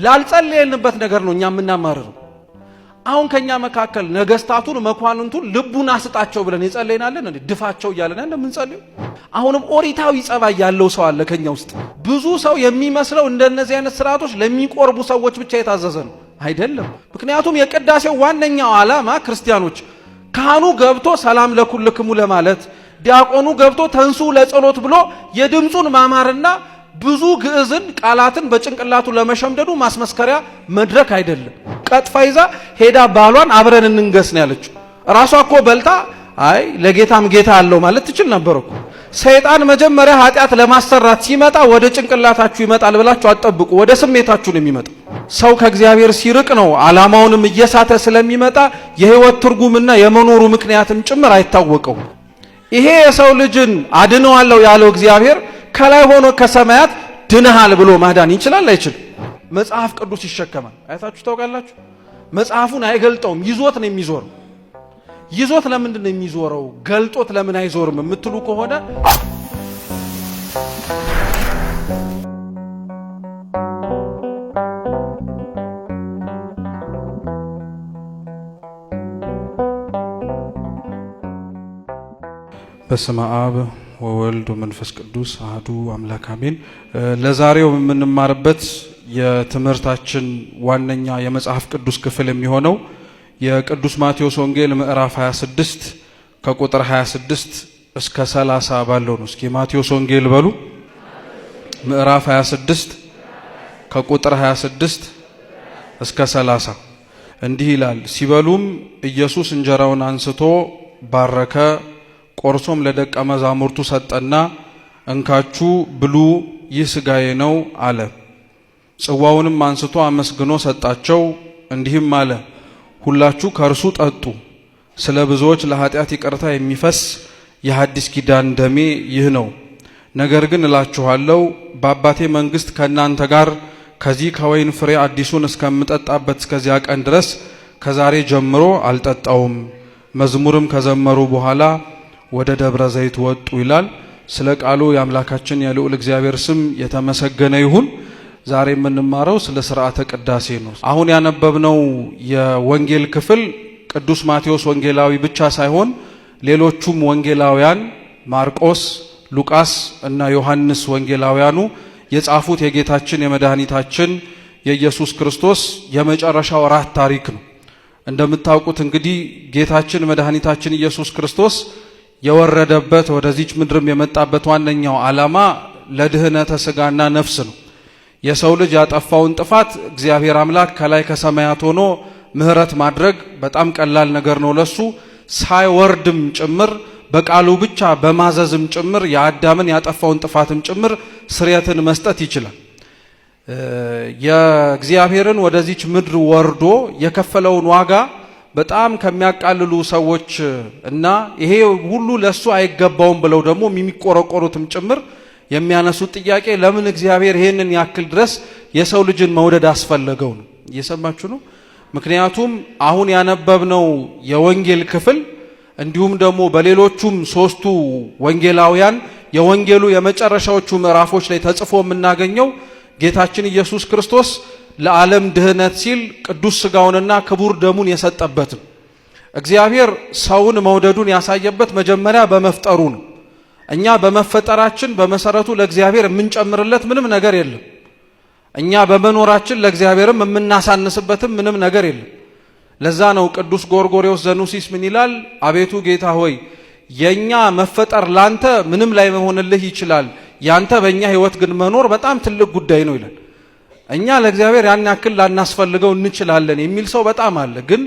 ላልጸለየንበት ነገር ነው እኛ የምናማርረው። አሁን ከኛ መካከል ነገስታቱን መኳንንቱን ልቡን አስጣቸው ብለን የጸለይናለን እንዴ? ድፋቸው እያለን እንደምንጸልየው አሁንም ኦሪታዊ ጸባይ ያለው ሰው አለ ከኛ ውስጥ። ብዙ ሰው የሚመስለው እንደነዚህ አይነት ስርዓቶች ለሚቆርቡ ሰዎች ብቻ የታዘዘ ነው አይደለም። ምክንያቱም የቅዳሴው ዋነኛው ዓላማ ክርስቲያኖች ካህኑ ገብቶ ሰላም ለኩልክሙ ለማለት፣ ዲያቆኑ ገብቶ ተንሱ ለጸሎት ብሎ የድምጹን ማማርና ብዙ ግዕዝን ቃላትን በጭንቅላቱ ለመሸምደዱ ማስመስከሪያ መድረክ አይደለም። ቀጥፋ ይዛ ሄዳ ባሏን አብረን እንንገስ ነው ያለችው። ራሷ እኮ በልታ አይ ለጌታም ጌታ አለው ማለት ትችል ነበር እኮ። ሰይጣን መጀመሪያ ኃጢአት ለማሰራት ሲመጣ ወደ ጭንቅላታችሁ ይመጣል ብላችሁ አትጠብቁ፣ ወደ ስሜታችሁ ነው የሚመጣው። ሰው ከእግዚአብሔር ሲርቅ ነው ዓላማውንም እየሳተ ስለሚመጣ የህይወት ትርጉምና የመኖሩ ምክንያትም ጭምር አይታወቀው። ይሄ የሰው ልጅን አድነዋለሁ ያለው እግዚአብሔር ከላይ ሆኖ ከሰማያት ድነሃል ብሎ ማዳን ይችላል አይችልም? መጽሐፍ ቅዱስ ይሸከማል። አይታችሁ ታውቃላችሁ? መጽሐፉን አይገልጠውም፣ ይዞት ነው የሚዞረው። ይዞት ለምንድን ነው የሚዞረው? ገልጦት ለምን አይዞርም የምትሉ ከሆነ በስመ አብ ወወልድ ወመንፈስ ቅዱስ አሐዱ አምላክ አሜን። ለዛሬው የምንማርበት የትምህርታችን ዋነኛ የመጽሐፍ ቅዱስ ክፍል የሚሆነው የቅዱስ ማቴዎስ ወንጌል ምዕራፍ 26 ከቁጥር 26 እስከ 30 ባለው ነው። እስኪ ማቴዎስ ወንጌል በሉ። ምዕራፍ 26 ከቁጥር 26 እስከ 30 እንዲህ ይላል። ሲበሉም ኢየሱስ እንጀራውን አንስቶ ባረከ፣ ቆርሶም ለደቀ መዛሙርቱ ሰጠና እንካችሁ ብሉ፣ ይህ ሥጋዬ ነው አለ። ጽዋውንም አንስቶ አመስግኖ ሰጣቸው፣ እንዲህም አለ፣ ሁላችሁ ከእርሱ ጠጡ፣ ስለ ብዙዎች ለኃጢአት ይቅርታ የሚፈስ የሐዲስ ኪዳን ደሜ ይህ ነው። ነገር ግን እላችኋለሁ በአባቴ መንግሥት ከእናንተ ጋር ከዚህ ከወይን ፍሬ አዲሱን እስከምጠጣበት እስከዚያ ቀን ድረስ ከዛሬ ጀምሮ አልጠጣውም። መዝሙርም ከዘመሩ በኋላ ወደ ደብረ ዘይት ወጡ ይላል። ስለ ቃሉ የአምላካችን የልዑል እግዚአብሔር ስም የተመሰገነ ይሁን። ዛሬ የምንማረው ስለ ሥርዓተ ቅዳሴ ነው። አሁን ያነበብነው የወንጌል ክፍል ቅዱስ ማቴዎስ ወንጌላዊ ብቻ ሳይሆን ሌሎቹም ወንጌላውያን ማርቆስ፣ ሉቃስ እና ዮሐንስ ወንጌላውያኑ የጻፉት የጌታችን የመድኃኒታችን የኢየሱስ ክርስቶስ የመጨረሻው እራት ታሪክ ነው። እንደምታውቁት እንግዲህ ጌታችን መድኃኒታችን ኢየሱስ ክርስቶስ የወረደበት ወደዚች ምድርም የመጣበት ዋነኛው ዓላማ ለድህነተ ሥጋና ነፍስ ነው። የሰው ልጅ ያጠፋውን ጥፋት እግዚአብሔር አምላክ ከላይ ከሰማያት ሆኖ ምህረት ማድረግ በጣም ቀላል ነገር ነው ለሱ። ሳይወርድም ጭምር በቃሉ ብቻ በማዘዝም ጭምር የአዳምን ያጠፋውን ጥፋትም ጭምር ስርየትን መስጠት ይችላል። የእግዚአብሔርን ወደዚች ምድር ወርዶ የከፈለውን ዋጋ በጣም ከሚያቃልሉ ሰዎች እና ይሄ ሁሉ ለሱ አይገባውም ብለው ደግሞ የሚቆረቆሩትም ጭምር የሚያነሱት ጥያቄ ለምን እግዚአብሔር ይሄንን ያክል ድረስ የሰው ልጅን መውደድ አስፈለገው ነው። እየሰማችሁ ነው? ምክንያቱም አሁን ያነበብነው የወንጌል ክፍል እንዲሁም ደግሞ በሌሎቹም ሶስቱ ወንጌላውያን የወንጌሉ የመጨረሻዎቹ ምዕራፎች ላይ ተጽፎ የምናገኘው ጌታችን ኢየሱስ ክርስቶስ ለዓለም ድህነት ሲል ቅዱስ ሥጋውንና ክቡር ደሙን የሰጠበት እግዚአብሔር ሰውን መውደዱን ያሳየበት መጀመሪያ በመፍጠሩ ነው። እኛ በመፈጠራችን በመሰረቱ ለእግዚአብሔር የምንጨምርለት ምንም ነገር የለም። እኛ በመኖራችን ለእግዚአብሔርም የምናሳንስበትም ምንም ነገር የለም። ለዛ ነው ቅዱስ ጎርጎርዮስ ዘኑሲስ ምን ይላል? አቤቱ ጌታ ሆይ የኛ መፈጠር ላንተ ምንም ላይ መሆንልህ ይችላል፣ ያንተ በእኛ ህይወት ግን መኖር በጣም ትልቅ ጉዳይ ነው ይላል። እኛ ለእግዚአብሔር ያን ያክል ላናስፈልገው እንችላለን የሚል ሰው በጣም አለ። ግን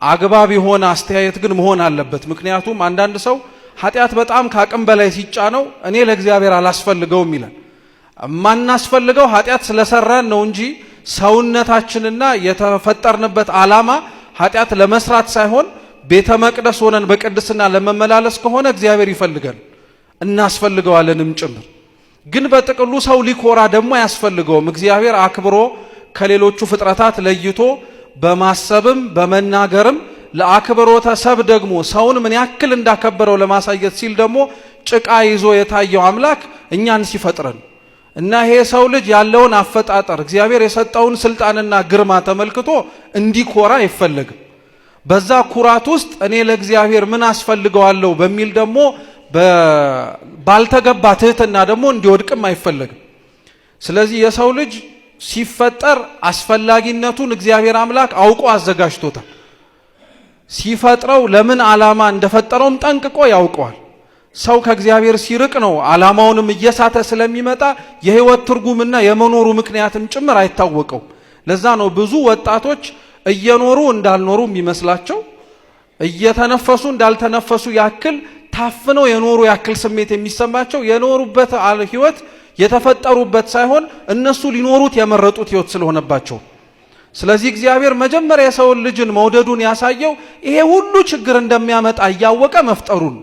አግባብ የሆነ አስተያየት ግን መሆን አለበት። ምክንያቱም አንዳንድ ሰው ኃጢአት በጣም ከአቅም በላይ ሲጫነው እኔ ለእግዚአብሔር አላስፈልገውም ይላል። ማናስፈልገው ኃጢአት ስለሰራን ነው እንጂ ሰውነታችንና የተፈጠርንበት ዓላማ ኃጢአት ለመስራት ሳይሆን ቤተ መቅደስ ሆነን በቅድስና ለመመላለስ ከሆነ እግዚአብሔር ይፈልጋል፣ እናስፈልገዋለንም ጭምር። ግን በጥቅሉ ሰው ሊኮራ ደግሞ አያስፈልገውም። እግዚአብሔር አክብሮ ከሌሎቹ ፍጥረታት ለይቶ በማሰብም በመናገርም ለአክብሮተ ሰብ ደግሞ ሰውን ምን ያክል እንዳከበረው ለማሳየት ሲል ደግሞ ጭቃ ይዞ የታየው አምላክ እኛን ሲፈጥረን እና ይሄ ሰው ልጅ ያለውን አፈጣጠር እግዚአብሔር የሰጠውን ስልጣንና ግርማ ተመልክቶ እንዲኮራ አይፈልግም። በዛ ኩራት ውስጥ እኔ ለእግዚአብሔር ምን አስፈልገዋለሁ በሚል ደግሞ ባልተገባ ትህትና ደግሞ እንዲወድቅም አይፈልግም። ስለዚህ የሰው ልጅ ሲፈጠር አስፈላጊነቱን እግዚአብሔር አምላክ አውቆ አዘጋጅቶታል። ሲፈጥረው ለምን ዓላማ እንደፈጠረውም ጠንቅቆ ያውቀዋል። ሰው ከእግዚአብሔር ሲርቅ ነው ዓላማውንም እየሳተ ስለሚመጣ የህይወት ትርጉምና የመኖሩ ምክንያትም ጭምር አይታወቀው። ለዛ ነው ብዙ ወጣቶች እየኖሩ እንዳልኖሩ የሚመስላቸው፣ እየተነፈሱ እንዳልተነፈሱ ያክል ታፍነው የኖሩ ያክል ስሜት የሚሰማቸው፣ የኖሩበት ህይወት የተፈጠሩበት ሳይሆን እነሱ ሊኖሩት የመረጡት ህይወት ስለሆነባቸው። ስለዚህ እግዚአብሔር መጀመሪያ የሰውን ልጅን መውደዱን ያሳየው ይሄ ሁሉ ችግር እንደሚያመጣ እያወቀ መፍጠሩን።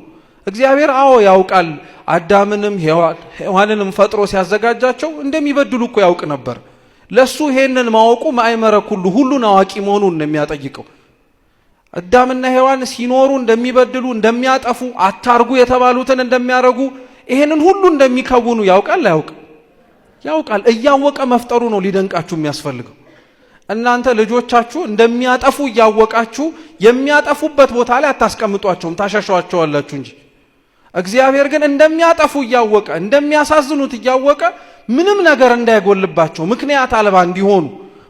እግዚአብሔር ያውቃል። አዳምንም ሔዋንንም ፈጥሮ ሲያዘጋጃቸው እንደሚበድሉ እኮ ያውቅ ነበር። ለሱ ይሄንን ማወቁ ማእመረ ኩሉ ሁሉን አዋቂ መሆኑን ነው የሚያጠይቀው። አዳምና ሔዋን ሲኖሩ እንደሚበድሉ፣ እንደሚያጠፉ፣ አታርጉ የተባሉትን እንደሚያረጉ፣ ይሄንን ሁሉ እንደሚከውኑ ያውቃል። ያውቃል። እያወቀ መፍጠሩ ነው ሊደንቃችሁ የሚያስፈልገው። እናንተ ልጆቻችሁ እንደሚያጠፉ እያወቃችሁ የሚያጠፉበት ቦታ ላይ አታስቀምጧቸውም፣ ታሻሻዋቸዋላችሁ እንጂ። እግዚአብሔር ግን እንደሚያጠፉ እያወቀ እንደሚያሳዝኑት እያወቀ ምንም ነገር እንዳይጎልባቸው ምክንያት አልባ እንዲሆኑ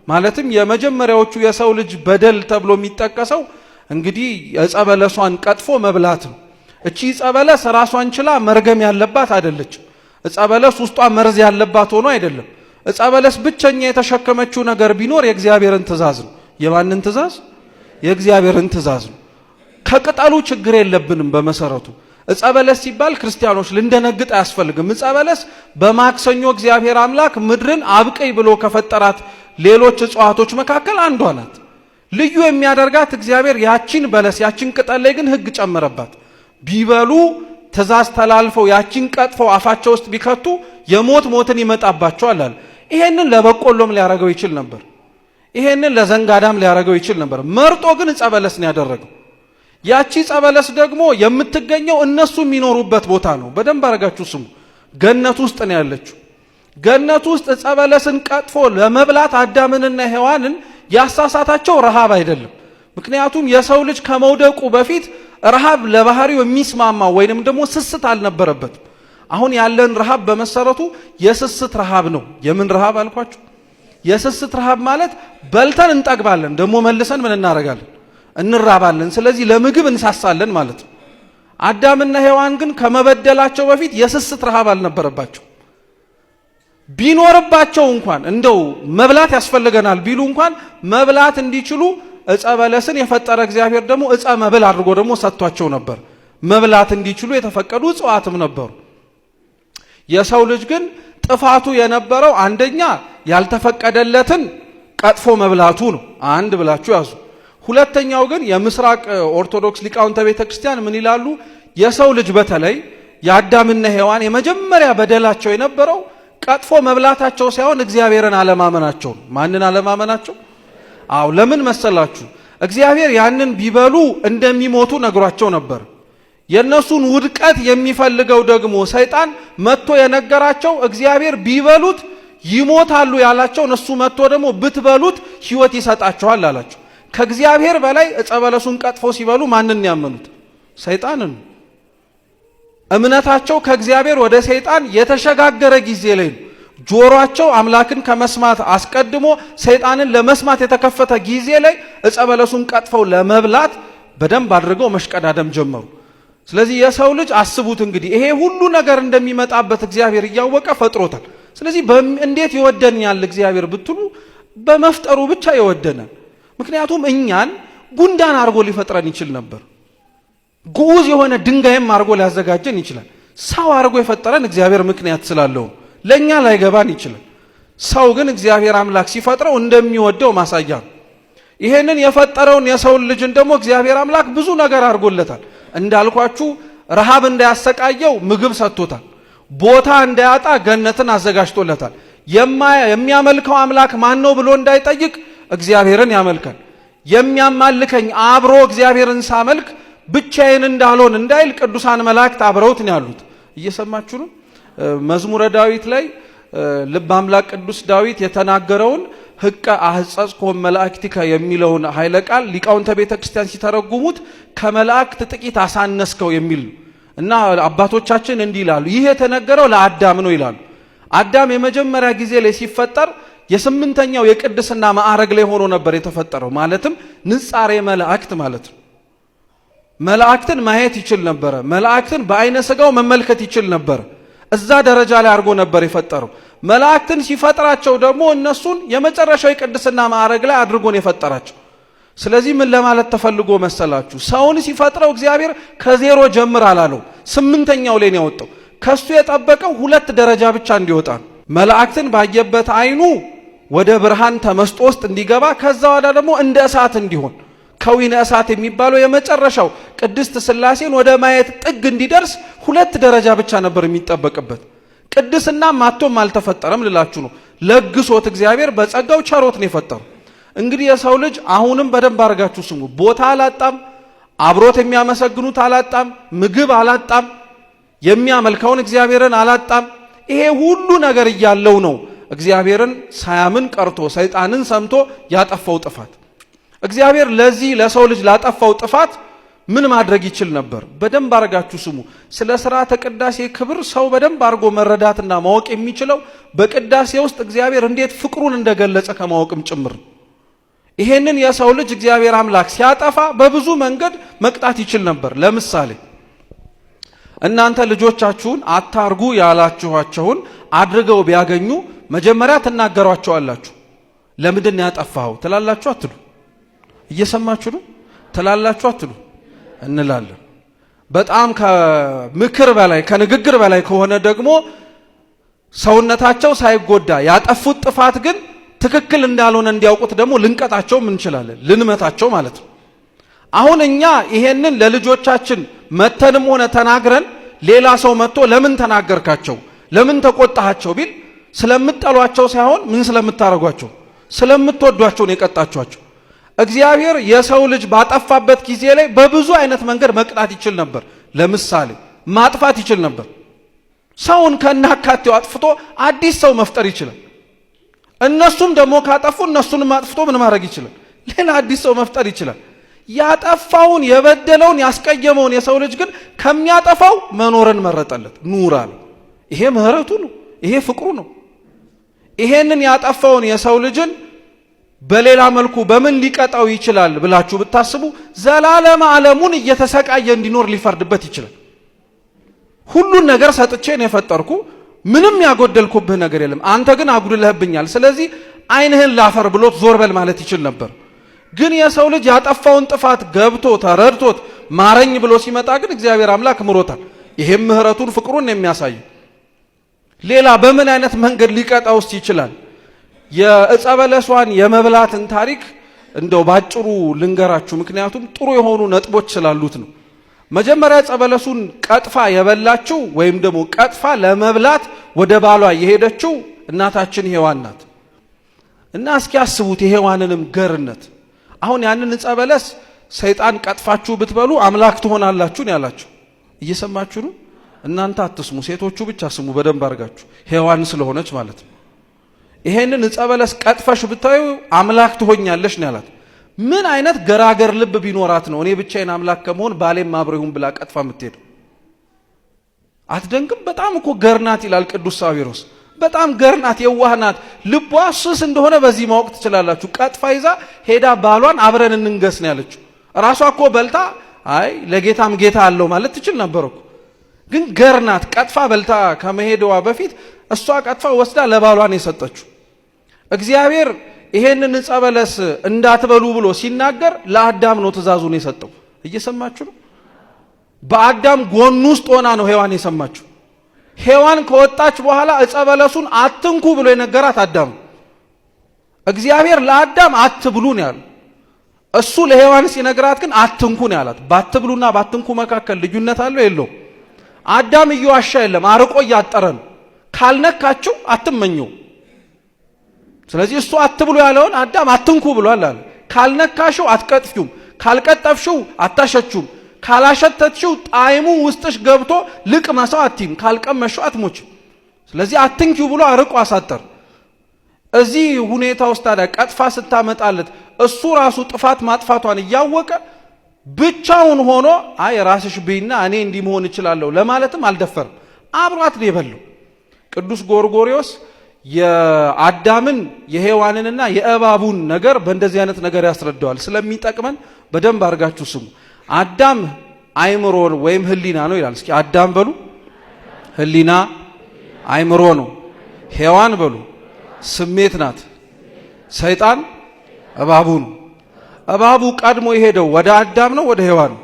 ማለትም የመጀመሪያዎቹ የሰው ልጅ በደል ተብሎ የሚጠቀሰው እንግዲህ ዕፀ በለሷን ቀጥፎ መብላት ነው። እቺ ዕፀ በለስ ራሷን ችላ መርገም ያለባት አይደለችም። ዕፀ በለስ ውስጧ መርዝ ያለባት ሆኖ አይደለም። ዕፀ በለስ ብቸኛ የተሸከመችው ነገር ቢኖር የእግዚአብሔርን ትእዛዝ ነው። የማንን ትእዛዝ? የእግዚአብሔርን ትእዛዝ ነው። ከቅጠሉ ችግር የለብንም በመሰረቱ። ዕፀ በለስ ሲባል ክርስቲያኖች ልንደነግጥ አያስፈልግም። ዕፀ በለስ በማክሰኞ እግዚአብሔር አምላክ ምድርን አብቀይ ብሎ ከፈጠራት ሌሎች እጽዋቶች መካከል አንዷ ናት። ልዩ የሚያደርጋት እግዚአብሔር ያቺን በለስ ያቺን ቅጠል ላይ ግን ሕግ ጨመረባት። ቢበሉ ትእዛዝ ተላልፈው ያቺን ቀጥፈው አፋቸው ውስጥ ቢከቱ ሞትን ይመጣባቸዋል አለ። ይሄንን ለበቆሎም ሊያረገው ይችል ነበር። ይሄንን ለዘንጋዳም ሊያረገው ይችል ነበር። መርጦ ግን ዕፀ በለስ ነው ያደረገው። ያቺ ዕፀ በለስ ደግሞ የምትገኘው እነሱ የሚኖሩበት ቦታ ነው። በደንብ አረጋችሁ ስሙ። ገነት ውስጥ ነው ያለችው። ገነት ውስጥ ዕፀ በለስን ቀጥፎ ለመብላት አዳምንና ሔዋንን ያሳሳታቸው ረሃብ አይደለም። ምክንያቱም የሰው ልጅ ከመውደቁ በፊት ረሃብ ለባህሪው የሚስማማ ወይንም ደግሞ ስስት አልነበረበትም። አሁን ያለን ረሃብ በመሰረቱ የስስት ረሃብ ነው። የምን ረሃብ አልኳችሁ? የስስት ረሃብ ማለት በልተን እንጠግባለን፣ ደግሞ መልሰን ምን እናረጋለን? እንራባለን። ስለዚህ ለምግብ እንሳሳለን ማለት ነው። አዳምና ሔዋን ግን ከመበደላቸው በፊት የስስት ረሃብ አልነበረባቸው። ቢኖርባቸው እንኳን እንደው መብላት ያስፈልገናል ቢሉ እንኳን መብላት እንዲችሉ ዕፀ በለስን የፈጠረ እግዚአብሔር ደግሞ ዕፀ መብል አድርጎ ደግሞ ሰጥቷቸው ነበር። መብላት እንዲችሉ የተፈቀዱ እጽዋትም ነበሩ። የሰው ልጅ ግን ጥፋቱ የነበረው አንደኛ ያልተፈቀደለትን ቀጥፎ መብላቱ ነው። አንድ ብላችሁ ያዙ። ሁለተኛው ግን የምስራቅ ኦርቶዶክስ ሊቃውንተ ቤተክርስቲያን ምን ይላሉ? የሰው ልጅ በተለይ የአዳምና ሔዋን የመጀመሪያ በደላቸው የነበረው ቀጥፎ መብላታቸው ሳይሆን እግዚአብሔርን አለማመናቸው ነው። ማንን አለማመናቸው? ለምን መሰላችሁ? እግዚአብሔር ያንን ቢበሉ እንደሚሞቱ ነግሯቸው ነበር። የነሱን ውድቀት የሚፈልገው ደግሞ ሰይጣን መጥቶ የነገራቸው እግዚአብሔር ቢበሉት ይሞታሉ ያላቸው እነሱ መጥቶ ደግሞ ብትበሉት ሕይወት ይሰጣቸዋል አላቸው። ከእግዚአብሔር በላይ ዕፀ በለሱን ቀጥፎ ሲበሉ ማንን ያመኑት? ሰይጣንን። እምነታቸው ከእግዚአብሔር ወደ ሰይጣን የተሸጋገረ ጊዜ ላይ ነው። ጆሮአቸው አምላክን ከመስማት አስቀድሞ ሰይጣንን ለመስማት የተከፈተ ጊዜ ላይ ዕፀ በለሱን ቀጥፈው ለመብላት በደንብ አድርገው መሽቀዳደም ጀመሩ። ስለዚህ የሰው ልጅ አስቡት እንግዲህ ይሄ ሁሉ ነገር እንደሚመጣበት እግዚአብሔር እያወቀ ፈጥሮታል። ስለዚህ እንዴት ይወደኛል እግዚአብሔር ብትሉ በመፍጠሩ ብቻ ይወደናል። ምክንያቱም እኛን ጉንዳን አድርጎ ሊፈጥረን ይችል ነበር። ጉዝ የሆነ ድንጋይም አድርጎ ሊያዘጋጀን ይችላል። ሰው አድርጎ የፈጠረን እግዚአብሔር ምክንያት ስላለው ለኛ ላይገባን ይችላል። ሰው ግን እግዚአብሔር አምላክ ሲፈጥረው እንደሚወደው ማሳያ ነው። ይሄንን የፈጠረውን የሰው ልጅን ደግሞ እግዚአብሔር አምላክ ብዙ ነገር አድርጎለታል። እንዳልኳችሁ ረሃብ እንዳያሰቃየው ምግብ ሰጥቶታል። ቦታ እንዳያጣ ገነትን አዘጋጅቶለታል። የሚያመልከው አምላክ ማን ነው ብሎ እንዳይጠይቅ እግዚአብሔርን ያመልካል። የሚያማልከኝ አብሮ እግዚአብሔርን ሳመልክ ብቻዬን እንዳልሆን እንዳይል ቅዱሳን መላእክት አብረውት ነው ያሉት። እየሰማችሁ ነው። መዝሙረ ዳዊት ላይ ልበ አምላክ ቅዱስ ዳዊት የተናገረውን ህቀ አህጸጽኮ መላእክቲከ የሚለውን ኃይለ ቃል ሊቃውንተ ቤተክርስቲያን ሲተረጉሙት ከመላእክት ጥቂት አሳነስከው የሚል እና አባቶቻችን እንዲህ ይላሉ ይሄ የተነገረው ለአዳም ነው ይላሉ። አዳም የመጀመሪያ ጊዜ ላይ ሲፈጠር የስምንተኛው የቅድስና ማዕረግ ላይ ሆኖ ነበር የተፈጠረው። ማለትም ንጻሬ መላእክት ማለት ነው። መላእክትን ማየት ይችል ነበር። መላእክትን በአይነ ስጋው መመልከት ይችል ነበር። እዛ ደረጃ ላይ አድርጎ ነበር የፈጠረው። መላእክትን ሲፈጥራቸው ደግሞ እነሱን የመጨረሻው የቅድስና ማዕረግ ላይ አድርጎ ነው የፈጠራቸው። ስለዚህ ምን ለማለት ተፈልጎ መሰላችሁ? ሰውን ሲፈጥረው እግዚአብሔር ከዜሮ ጀምር አላለው። ስምንተኛው ላይ ነው ያወጣው። ከሱ የጠበቀው ሁለት ደረጃ ብቻ እንዲወጣ ነው። መላእክትን ባየበት አይኑ ወደ ብርሃን ተመስጦ ውስጥ እንዲገባ፣ ከዛ ወዲያ ደግሞ እንደ እሳት እንዲሆን ከዊነ እሳት የሚባለው የመጨረሻው ቅድስት ሥላሴን ወደ ማየት ጥግ እንዲደርስ ሁለት ደረጃ ብቻ ነበር የሚጠበቅበት። ቅድስና ማቶም አልተፈጠረም ልላችሁ ነው። ለግሶት እግዚአብሔር በጸጋው ቸሮት ነው የፈጠረው። እንግዲህ የሰው ልጅ አሁንም በደንብ አድርጋችሁ ስሙ። ቦታ አላጣም፣ አብሮት የሚያመሰግኑት አላጣም፣ ምግብ አላጣም፣ የሚያመልከውን እግዚአብሔርን አላጣም። ይሄ ሁሉ ነገር እያለው ነው እግዚአብሔርን ሳያምን ቀርቶ ሰይጣንን ሰምቶ ያጠፋው ጥፋት። እግዚአብሔር ለዚህ ለሰው ልጅ ላጠፋው ጥፋት ምን ማድረግ ይችል ነበር? በደንብ አድርጋችሁ ስሙ። ስለ ሥርዓተ ቅዳሴ ክብር ሰው በደንብ አድርጎ መረዳትና ማወቅ የሚችለው በቅዳሴ ውስጥ እግዚአብሔር እንዴት ፍቅሩን እንደገለጸ ከማወቅም ጭምር። ይሄንን የሰው ልጅ እግዚአብሔር አምላክ ሲያጠፋ በብዙ መንገድ መቅጣት ይችል ነበር። ለምሳሌ እናንተ ልጆቻችሁን አታርጉ ያላችኋቸውን አድርገው ቢያገኙ መጀመሪያ ትናገሯቸዋላችሁ። ለምንድን ያጠፋው ትላላችሁ አትሉ? እየሰማችሁ ነው? ትላላችሁ አትሉ? እንላለን። በጣም ከምክር በላይ ከንግግር በላይ ከሆነ ደግሞ ሰውነታቸው ሳይጎዳ ያጠፉት ጥፋት ግን ትክክል እንዳልሆነ እንዲያውቁት ደግሞ ልንቀጣቸውም እንችላለን፣ ልንመታቸው ማለት ነው። አሁን እኛ ይሄንን ለልጆቻችን መተንም ሆነ ተናግረን ሌላ ሰው መጥቶ ለምን ተናገርካቸው ለምን ተቆጣሃቸው ቢል ስለምትጠሏቸው ሳይሆን ምን ስለምታረጓቸው ስለምትወዷቸው ነው የቀጣችኋቸው። እግዚአብሔር የሰው ልጅ ባጠፋበት ጊዜ ላይ በብዙ አይነት መንገድ መቅጣት ይችል ነበር። ለምሳሌ ማጥፋት ይችል ነበር። ሰውን ከናካቴው አጥፍቶ አዲስ ሰው መፍጠር ይችላል። እነሱም ደግሞ ካጠፉ እነሱንም አጥፍቶ ምን ማድረግ ይችላል? ሌላ አዲስ ሰው መፍጠር ይችላል። ያጠፋውን የበደለውን ያስቀየመውን የሰው ልጅ ግን ከሚያጠፋው መኖርን መረጠለት፣ ኑር አለ። ይሄ ምህረቱ ነው፣ ይሄ ፍቅሩ ነው። ይሄንን ያጠፋውን የሰው ልጅን በሌላ መልኩ በምን ሊቀጣው ይችላል ብላችሁ ብታስቡ ዘላለም ዓለሙን እየተሰቃየ እንዲኖር ሊፈርድበት ይችላል። ሁሉን ነገር ሰጥቼ ነው የፈጠርኩ፣ ምንም ያጎደልኩብህ ነገር የለም፣ አንተ ግን አጉድለህብኛል፣ ስለዚህ ዓይንህን ላፈር ብሎት ዞር በል ማለት ይችል ነበር። ግን የሰው ልጅ ያጠፋውን ጥፋት ገብቶ ተረድቶት ማረኝ ብሎ ሲመጣ ግን እግዚአብሔር አምላክ ምሮታል። ይሄም ምህረቱን ፍቅሩን የሚያሳይ ሌላ በምን አይነት መንገድ ሊቀጣውስ ይችላል? የዕፀ በለሷን የመብላትን ታሪክ እንደው ባጭሩ ልንገራችሁ፣ ምክንያቱም ጥሩ የሆኑ ነጥቦች ስላሉት ነው። መጀመሪያ ዕፀ በለሱን ቀጥፋ የበላችው ወይም ደግሞ ቀጥፋ ለመብላት ወደ ባሏ የሄደችው እናታችን ሔዋን ናት። እና እስኪ አስቡት የሔዋንንም ገርነት። አሁን ያንን ዕፀ በለስ ሰይጣን ቀጥፋችሁ ብትበሉ አምላክ ትሆናላችሁ ነው ያላችሁ። እየሰማችሁ ነው? እናንተ አትስሙ፣ ሴቶቹ ብቻ ስሙ በደንብ አድርጋችሁ፣ ሔዋን ስለሆነች ማለት ነው። ይሄንን ዕፀ በለስ ቀጥፈሽ ብታዩ አምላክ ትሆኛለሽ ነው ያላት። ምን አይነት ገራገር ልብ ቢኖራት ነው እኔ ብቻዬን አምላክ ከመሆን ባሌም አብሮ ይሁን ብላ ቀጥፋ የምትሄድ? አትደንቅም? በጣም እኮ ገርናት ይላል ቅዱስ ሳዊሮስ። በጣም ገርናት፣ የዋህናት፣ ልቧ ስስ እንደሆነ በዚህ ማወቅ ትችላላችሁ። ቀጥፋ ይዛ ሄዳ ባሏን አብረን እንንገስ ነው ያለችው። ራሷ እኮ በልታ አይ ለጌታም ጌታ አለው ማለት ትችል ነበር እኮ። ግን ገርናት፣ ቀጥፋ በልታ ከመሄደዋ በፊት እሷ ቀጥፋ ወስዳ ለባሏን የሰጠችው። እግዚአብሔር ይሄንን ዕፀ በለስ እንዳትበሉ ብሎ ሲናገር ለአዳም ነው ትእዛዙን የሰጠው። እየሰማችሁ ነው? በአዳም ጎን ውስጥ ሆና ነው ሔዋን የሰማችው። ሔዋን ከወጣች በኋላ ዕፀ በለሱን አትንኩ ብሎ የነገራት አዳም። እግዚአብሔር ለአዳም አትብሉ ነው ያለው። እሱ ለሔዋን ሲነግራት ግን አትንኩ ነው ያላት። ባትብሉና ባትንኩ መካከል ልዩነት አለው የለው? አዳም እየዋሻ የለም፣ አርቆ እያጠረ ነው። ካልነካችሁ አትመኘው። ስለዚህ እሱ አትብሉ ያለውን አዳም አትንኩ ብሏል አለ። ካልነካሽው አትቀጥፊውም፣ ካልቀጠፍሽው አታሸቹም፣ ካላሸተትሽው ጣዕሙ ውስጥሽ ገብቶ ልቅ መሰው አትይም፣ ካልቀመሽው አትሞችም። ስለዚህ አትንኪው ብሎ አርቆ አሳጠር። እዚህ ሁኔታ ውስጥ ታዲያ ቀጥፋ ስታመጣለት እሱ ራሱ ጥፋት ማጥፋቷን እያወቀ ብቻውን ሆኖ አይ ራስሽ ብይና እኔ እንዲህ መሆን እችላለሁ ለማለትም አልደፈርም። አብሯት ነው የበለው። ቅዱስ ጎርጎርዮስ የአዳምን የሔዋንንና የእባቡን ነገር በእንደዚህ አይነት ነገር ያስረዳዋል። ስለሚጠቅመን በደንብ አድርጋችሁ ስሙ። አዳም አይምሮ ወይም ህሊና ነው ይላል። እስኪ አዳም በሉ ህሊና አይምሮ ነው። ሔዋን በሉ ስሜት ናት። ሰይጣን እባቡ ነው። እባቡ ቀድሞ የሄደው ወደ አዳም ነው ወደ ሔዋን ነው?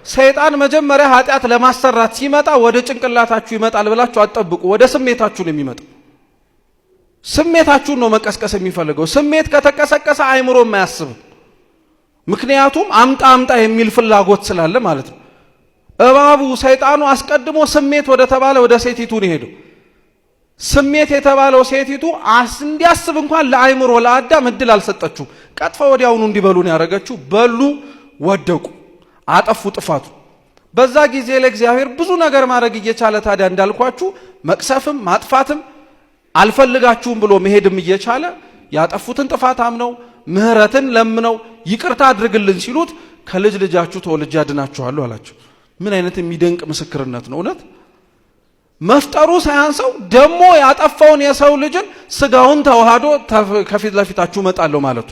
ሰይጣን መጀመሪያ ኃጢአት ለማሰራት ሲመጣ ወደ ጭንቅላታችሁ ይመጣል ብላችሁ አትጠብቁ። ወደ ስሜታችሁ ነው የሚመጣው። ስሜታችሁን ነው መቀስቀስ የሚፈልገው። ስሜት ከተቀሰቀሰ አይምሮ የማያስብም። ምክንያቱም አምጣ አምጣ የሚል ፍላጎት ስላለ ማለት ነው። እባቡ ሰይጣኑ አስቀድሞ ስሜት ወደ ተባለ ወደ ሴቲቱ ነው ሄደው። ስሜት የተባለው ሴቲቱ እንዲያስብ እንኳን ለአይምሮ ለአዳም እድል አልሰጠችው። ቀጥፋ ወዲያውኑ እንዲበሉ ነው ያደረገችው። በሉ፣ ወደቁ፣ አጠፉ ጥፋቱ። በዛ ጊዜ ለእግዚአብሔር ብዙ ነገር ማድረግ እየቻለ ታዲያ እንዳልኳችሁ መቅሰፍም ማጥፋትም አልፈልጋችሁም ብሎ መሄድም እየቻለ ያጠፉትን ጥፋት አምነው ምህረትን ለምነው ይቅርታ አድርግልን ሲሉት ከልጅ ልጃችሁ ተወልጄ አድናችኋለሁ አላቸው። ምን አይነት የሚደንቅ ምስክርነት ነው! እውነት መፍጠሩ ሳያንሰው ደግሞ ያጠፋውን የሰው ልጅን ስጋውን ተዋህዶ ከፊት ለፊታችሁ መጣለሁ ማለቱ።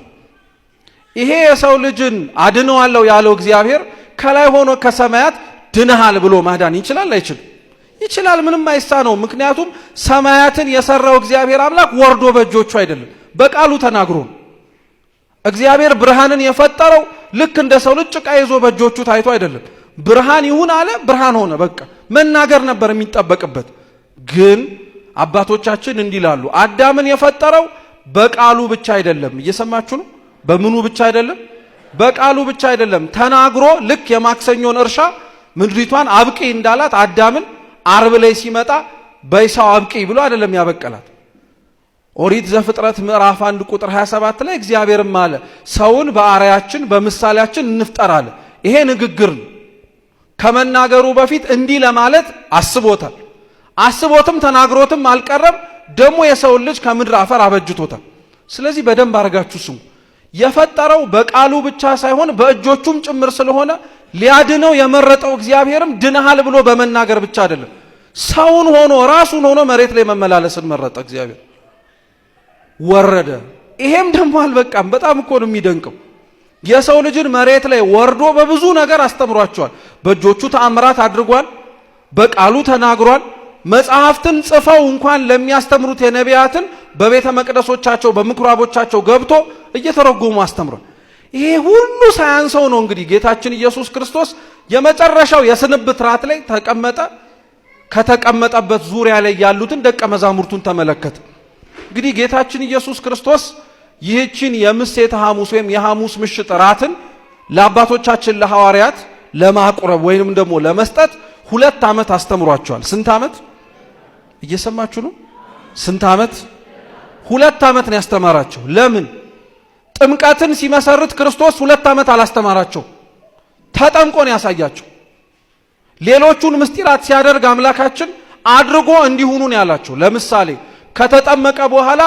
ይሄ የሰው ልጅን አድነዋለሁ ያለው እግዚአብሔር ከላይ ሆኖ ከሰማያት ድነሃል ብሎ ማዳን ይችላል አይችልም? ይችላል። ምንም አይሳነው። ምክንያቱም ሰማያትን የሰራው እግዚአብሔር አምላክ ወርዶ በእጆቹ አይደለም፣ በቃሉ ተናግሮ ነው። እግዚአብሔር ብርሃንን የፈጠረው ልክ እንደ ሰው ልጅ ጭቃ ይዞ በእጆቹ ታይቶ አይደለም። ብርሃን ይሁን አለ፣ ብርሃን ሆነ። በቃ መናገር ነበር የሚጠበቅበት። ግን አባቶቻችን እንዲላሉ አዳምን የፈጠረው በቃሉ ብቻ አይደለም። እየሰማችሁ ነው? በምኑ ብቻ አይደለም? በቃሉ ብቻ አይደለም። ተናግሮ ልክ የማክሰኞን እርሻ ምድሪቷን አብቂ እንዳላት አዳምን አርብ ላይ ሲመጣ በይሳው አብቂ ብሎ አይደለም ያበቀላት። ኦሪት ዘፍጥረት ምዕራፍ 1 ቁጥር 27 ላይ እግዚአብሔርም አለ ሰውን በአርአያችን በምሳሌያችን እንፍጠር አለ። ይሄ ንግግር ነው። ከመናገሩ በፊት እንዲህ ለማለት አስቦታል። አስቦትም ተናግሮትም አልቀረም። ደግሞ የሰውን ልጅ ከምድር አፈር አበጅቶታል። ስለዚህ በደንብ አድርጋችሁ ስሙ። የፈጠረው በቃሉ ብቻ ሳይሆን በእጆቹም ጭምር ስለሆነ ሊያድነው የመረጠው እግዚአብሔርም ድነሃል ብሎ በመናገር ብቻ አይደለም፣ ሰውን ሆኖ ራሱን ሆኖ መሬት ላይ መመላለስን መረጠ። እግዚአብሔር ወረደ። ይሄም ደግሞ አልበቃም። በጣም እኮ ነው የሚደንቀው። የሰው ልጅን መሬት ላይ ወርዶ በብዙ ነገር አስተምሯቸዋል። በእጆቹ ተአምራት አድርጓል። በቃሉ ተናግሯል። መጽሐፍትን ጽፈው እንኳን ለሚያስተምሩት የነቢያትን በቤተ መቅደሶቻቸው በምኩራቦቻቸው ገብቶ እየተረጎሙ አስተምሯል። ይሄ ሁሉ ሳያንሰው ነው እንግዲህ ጌታችን ኢየሱስ ክርስቶስ የመጨረሻው የስንብት ራት ላይ ተቀመጠ። ከተቀመጠበት ዙሪያ ላይ ያሉትን ደቀ መዛሙርቱን ተመለከተ። እንግዲህ ጌታችን ኢየሱስ ክርስቶስ ይህችን የምሴተ ሐሙስ ወይም የሐሙስ ምሽት ራትን ለአባቶቻችን ለሐዋርያት ለማቁረብ ወይንም ደግሞ ለመስጠት 2 ዓመት አስተምሯቸዋል። ስንት ዓመት? እየሰማችሁ ነው? ስንት ዓመት? 2 ዓመት ነው ያስተማራቸው። ለምን? ጥምቀትን ሲመሰርት ክርስቶስ 2 ዓመት አላስተማራቸው። ተጠምቆ ነው ያሳያቸው። ሌሎቹን ምስጢራት ሲያደርግ አምላካችን አድርጎ እንዲሆኑ ነው ያላቸው። ለምሳሌ ከተጠመቀ በኋላ